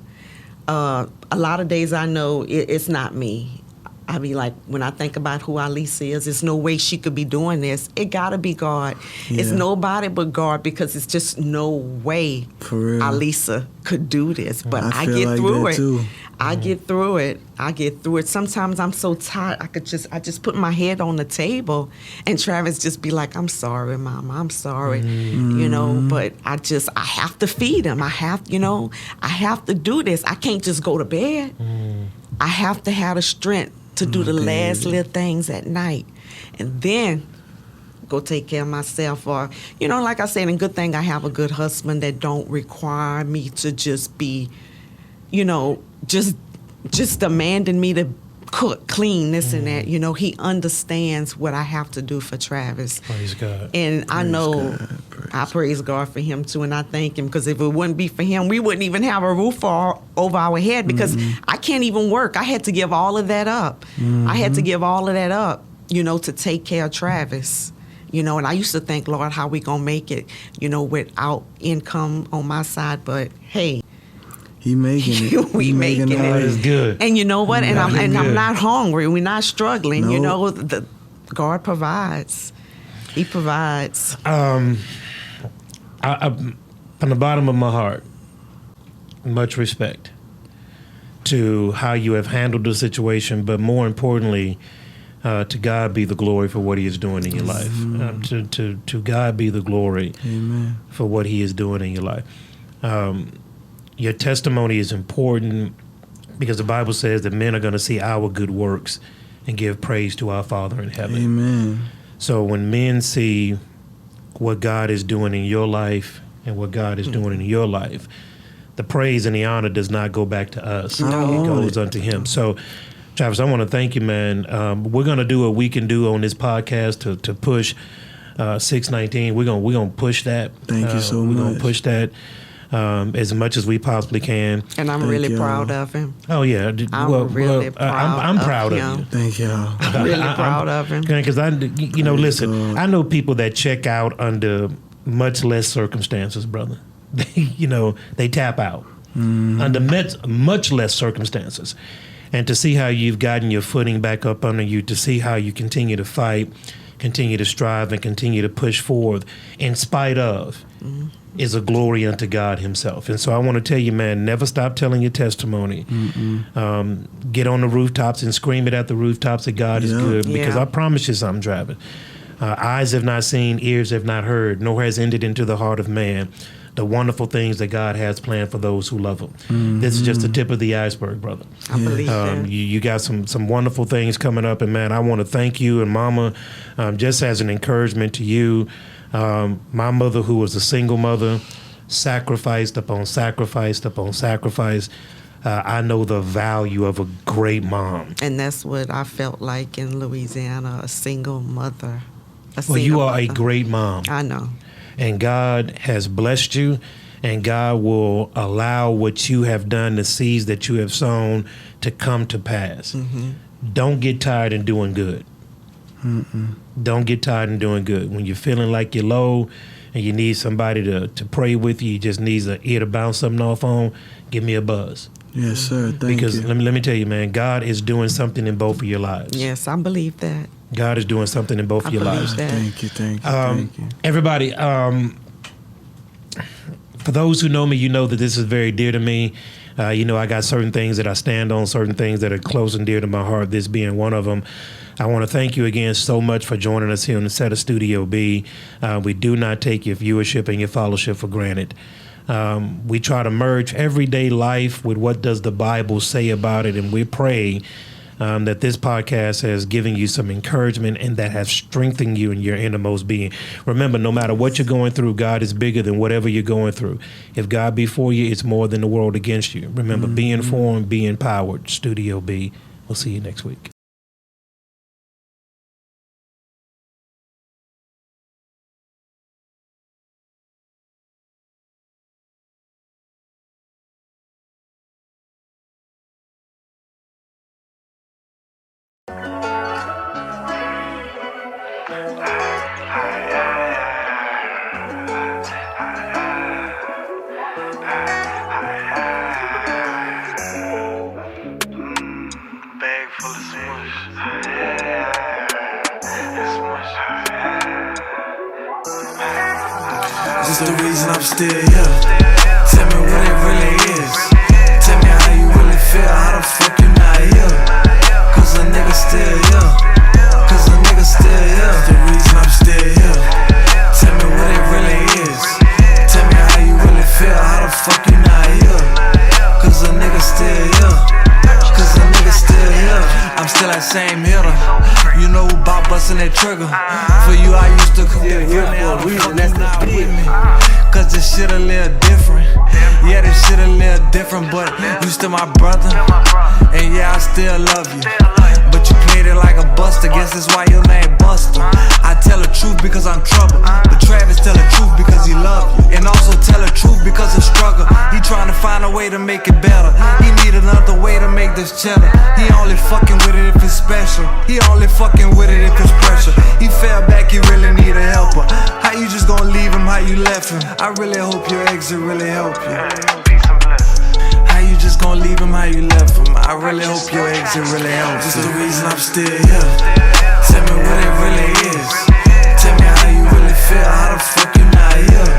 A lot of days I know it's not me. I be like, when I think about who Alisa is, there's no way she could be doing this. It gotta be God. Yeah. It's nobody but God, because it's just no way For real. Alisa could do this. But I feel get like through that it. too. I get through it. Sometimes I'm so tired, I just put my head on the table, and Travis just be like, I'm sorry, Mama, I'm sorry. You know, but I have to feed him. I have to do this. I can't just go to bed. I have to have the strength to do the last little things at night, and then go take care of myself. Or, you know, like I said, and good thing I have a good husband that don't require me to just be, you know, just demanding me to cook, clean, this and that. You know, he understands what I have to do for Travis. Praise God. And I know I praise God for him too, and I thank him, because if it wouldn't be for him, we wouldn't even have a roof over our head, because I can't even work. I had to give all of that up. I had to give all of that up, you know, to take care of Travis. You know, and I used to think, Lord, how we gonna make it, you know, without income on my side? But hey, He making it. we making it. God is good. And you know what? And God is I'm good. not hungry. We're not struggling. You Nope. know, God provides. He provides. I, from the bottom of my heart, much respect to how you have handled the situation, but more importantly, to God be the glory for what He is doing in your life. To God be the glory Amen. for what He is doing in your life. Your testimony is important because the Bible says that men are going to see our good works and give praise to our Father in heaven. Amen. So when men see what God is doing in your life and what God is doing in your life, the praise and the honor does not go back to us. No. It goes unto him. So, Travis, I want to thank you, man. We're going to do what we can do on this podcast to push 619. We're gonna push that. Thank you so much. We're going to push that as much as we possibly can. And I'm really proud of him. Oh, yeah. I'm really proud I'm proud of of him. you. Thank y'all. I'm really proud of him. Because listen, I know people that check out under much less circumstances, brother. They tap out under much less circumstances. And to see how you've gotten your footing back up under you, to see how you continue to fight, continue to strive, and continue to push forward in spite of, is a glory unto God himself. And so I want to tell you, man, never stop telling your testimony. Get on the rooftops and scream it at the rooftops that God is good. Because I promise you something, Travis. Eyes have not seen, ears have not heard, nor has entered into the heart of man the wonderful things that God has planned for those who love him. This is just the tip of the iceberg, brother. I believe that. You got some wonderful things coming up, and man, I want to thank you and Mama, just as an encouragement to you. My mother, who was a single mother, sacrificed upon sacrifice upon sacrifice. I know the value of a great mom. And that's what I felt like in Louisiana, a single mother. Well, you are a great mom. I know. And God has blessed you, and God will allow what you have done, the seeds that you have sown, to come to pass. Don't get tired in doing good. Don't get tired in doing good. When you're feeling like you're low and you need somebody to pray with you, you just need an ear to bounce something off on, give me a buzz. Yes, sir. Thank because you. let me tell you, man, God is doing something in both of your lives. Yes, I believe that. God is doing something in both of your lives. That. Thank you, thank you. Everybody, for those who know me, you know that this is very dear to me. I got certain things that I stand on, certain things that are close and dear to my heart, this being one of them. I want to thank you again so much for joining us here on the set of Studio B. We do not take your viewership and your followership for granted. We try to merge everyday life with what does the Bible say about it, and we pray that this podcast has given you some encouragement and that has strengthened you in your innermost being. Remember, no matter what you're going through, God is bigger than whatever you're going through. If God be for you, it's more than the world against you. Remember, be informed, be empowered. Studio B. We'll see you next week. Bag full of smush. This the reason I'm still here. Tell me what it really is. Tell me how you really feel. How the fuck you not here? Cause a nigga still here. Cause a nigga still here. This the reason I'm still here. Tell me what it really is. Tell me how you really feel. How the fuck you not here? Cause a nigga still here. Cause a nigga still here. I'm still that same hitter. You know about busting that trigger. For you I used to cook that really how the fuck you not with me. Cause this shit a little different. Yeah, this shit a little different. But you still my brother. And yeah, I still love you. But you played it like a buster. Guess that's why your name Buster. I tell the truth because I'm troubled. But Travis tell the truth because he love you. And also tell the truth because of struggle. He trying to find a way to make it better. He need another way to make this cheddar. He only fucking with it if it's special. He only fucking with it if it's pressure. He fell back, he really need a helper. How you just gonna leave him how you left him? I really hope your exit really help you. How you just gonna leave him how you left him? I really hope your exit really helps. This the reason I'm still here. Tell me what it really is. Tell me how you really feel. How the fuck you not here?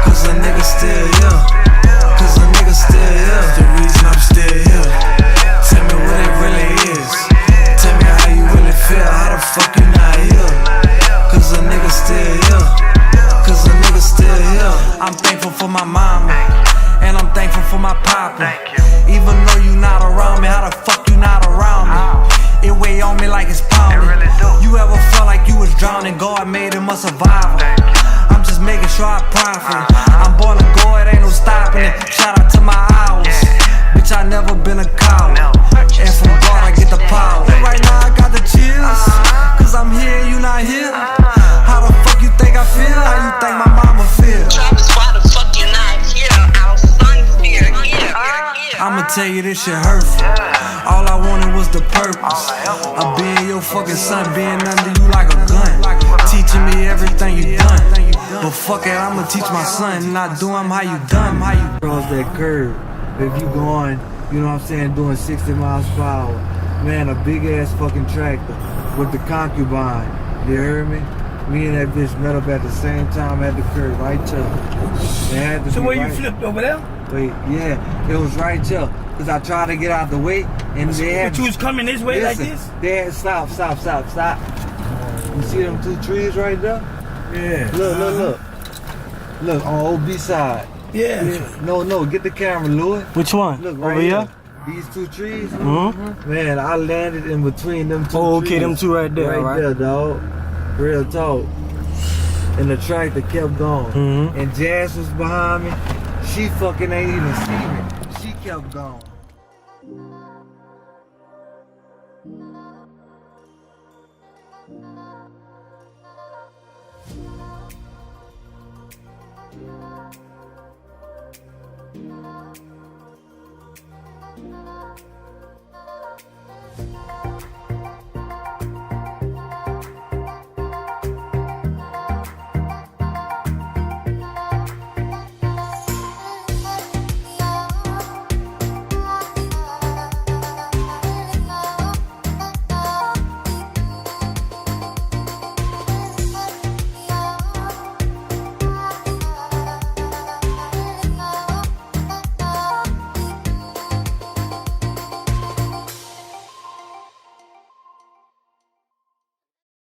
Cause a nigga still here. Cause a nigga still here. This the reason I'm still here. Tell me what it really is. Tell me how you really feel. How the fuck you not here? Cause a nigga still here. Cause a nigga still here. I'm thankful for my mama. And I'm thankful for my papa. Even though you not around me, how the fuck you not around me? It weigh on me like it's pounding. You ever felt like you was drowning? God made him a survivor. you, this shit hurtful. All I wanted was the purpose of being your fucking son, being under you like a gun, teaching me everything you done. But fuck it, I'ma teach my son, not do him how you done. How you cross that curve, if you going, you know what I'm saying, doing 60 miles per hour. Man, a big ass fucking tractor with the concubine. You heard me? Me and that bitch met up at the same time at the curb, right there. So where you flipped over there? Wait, yeah, it was right there. Cause I tried to get out the way, and they had. But you was coming this way like this? They had stop. You see them 2 trees right there? Yeah. Look on OB side. Yeah. No, get the camera, Louis. Which one? Look right over here? These 2 trees. Mm-hmm. Man, I landed in between them 2 trees. Oh, okay, them 2 right there. Right there, dog. Real talk. And the tractor kept going. Mm-hmm. And Jazz was behind me. She fucking ain't even see me. She kept going.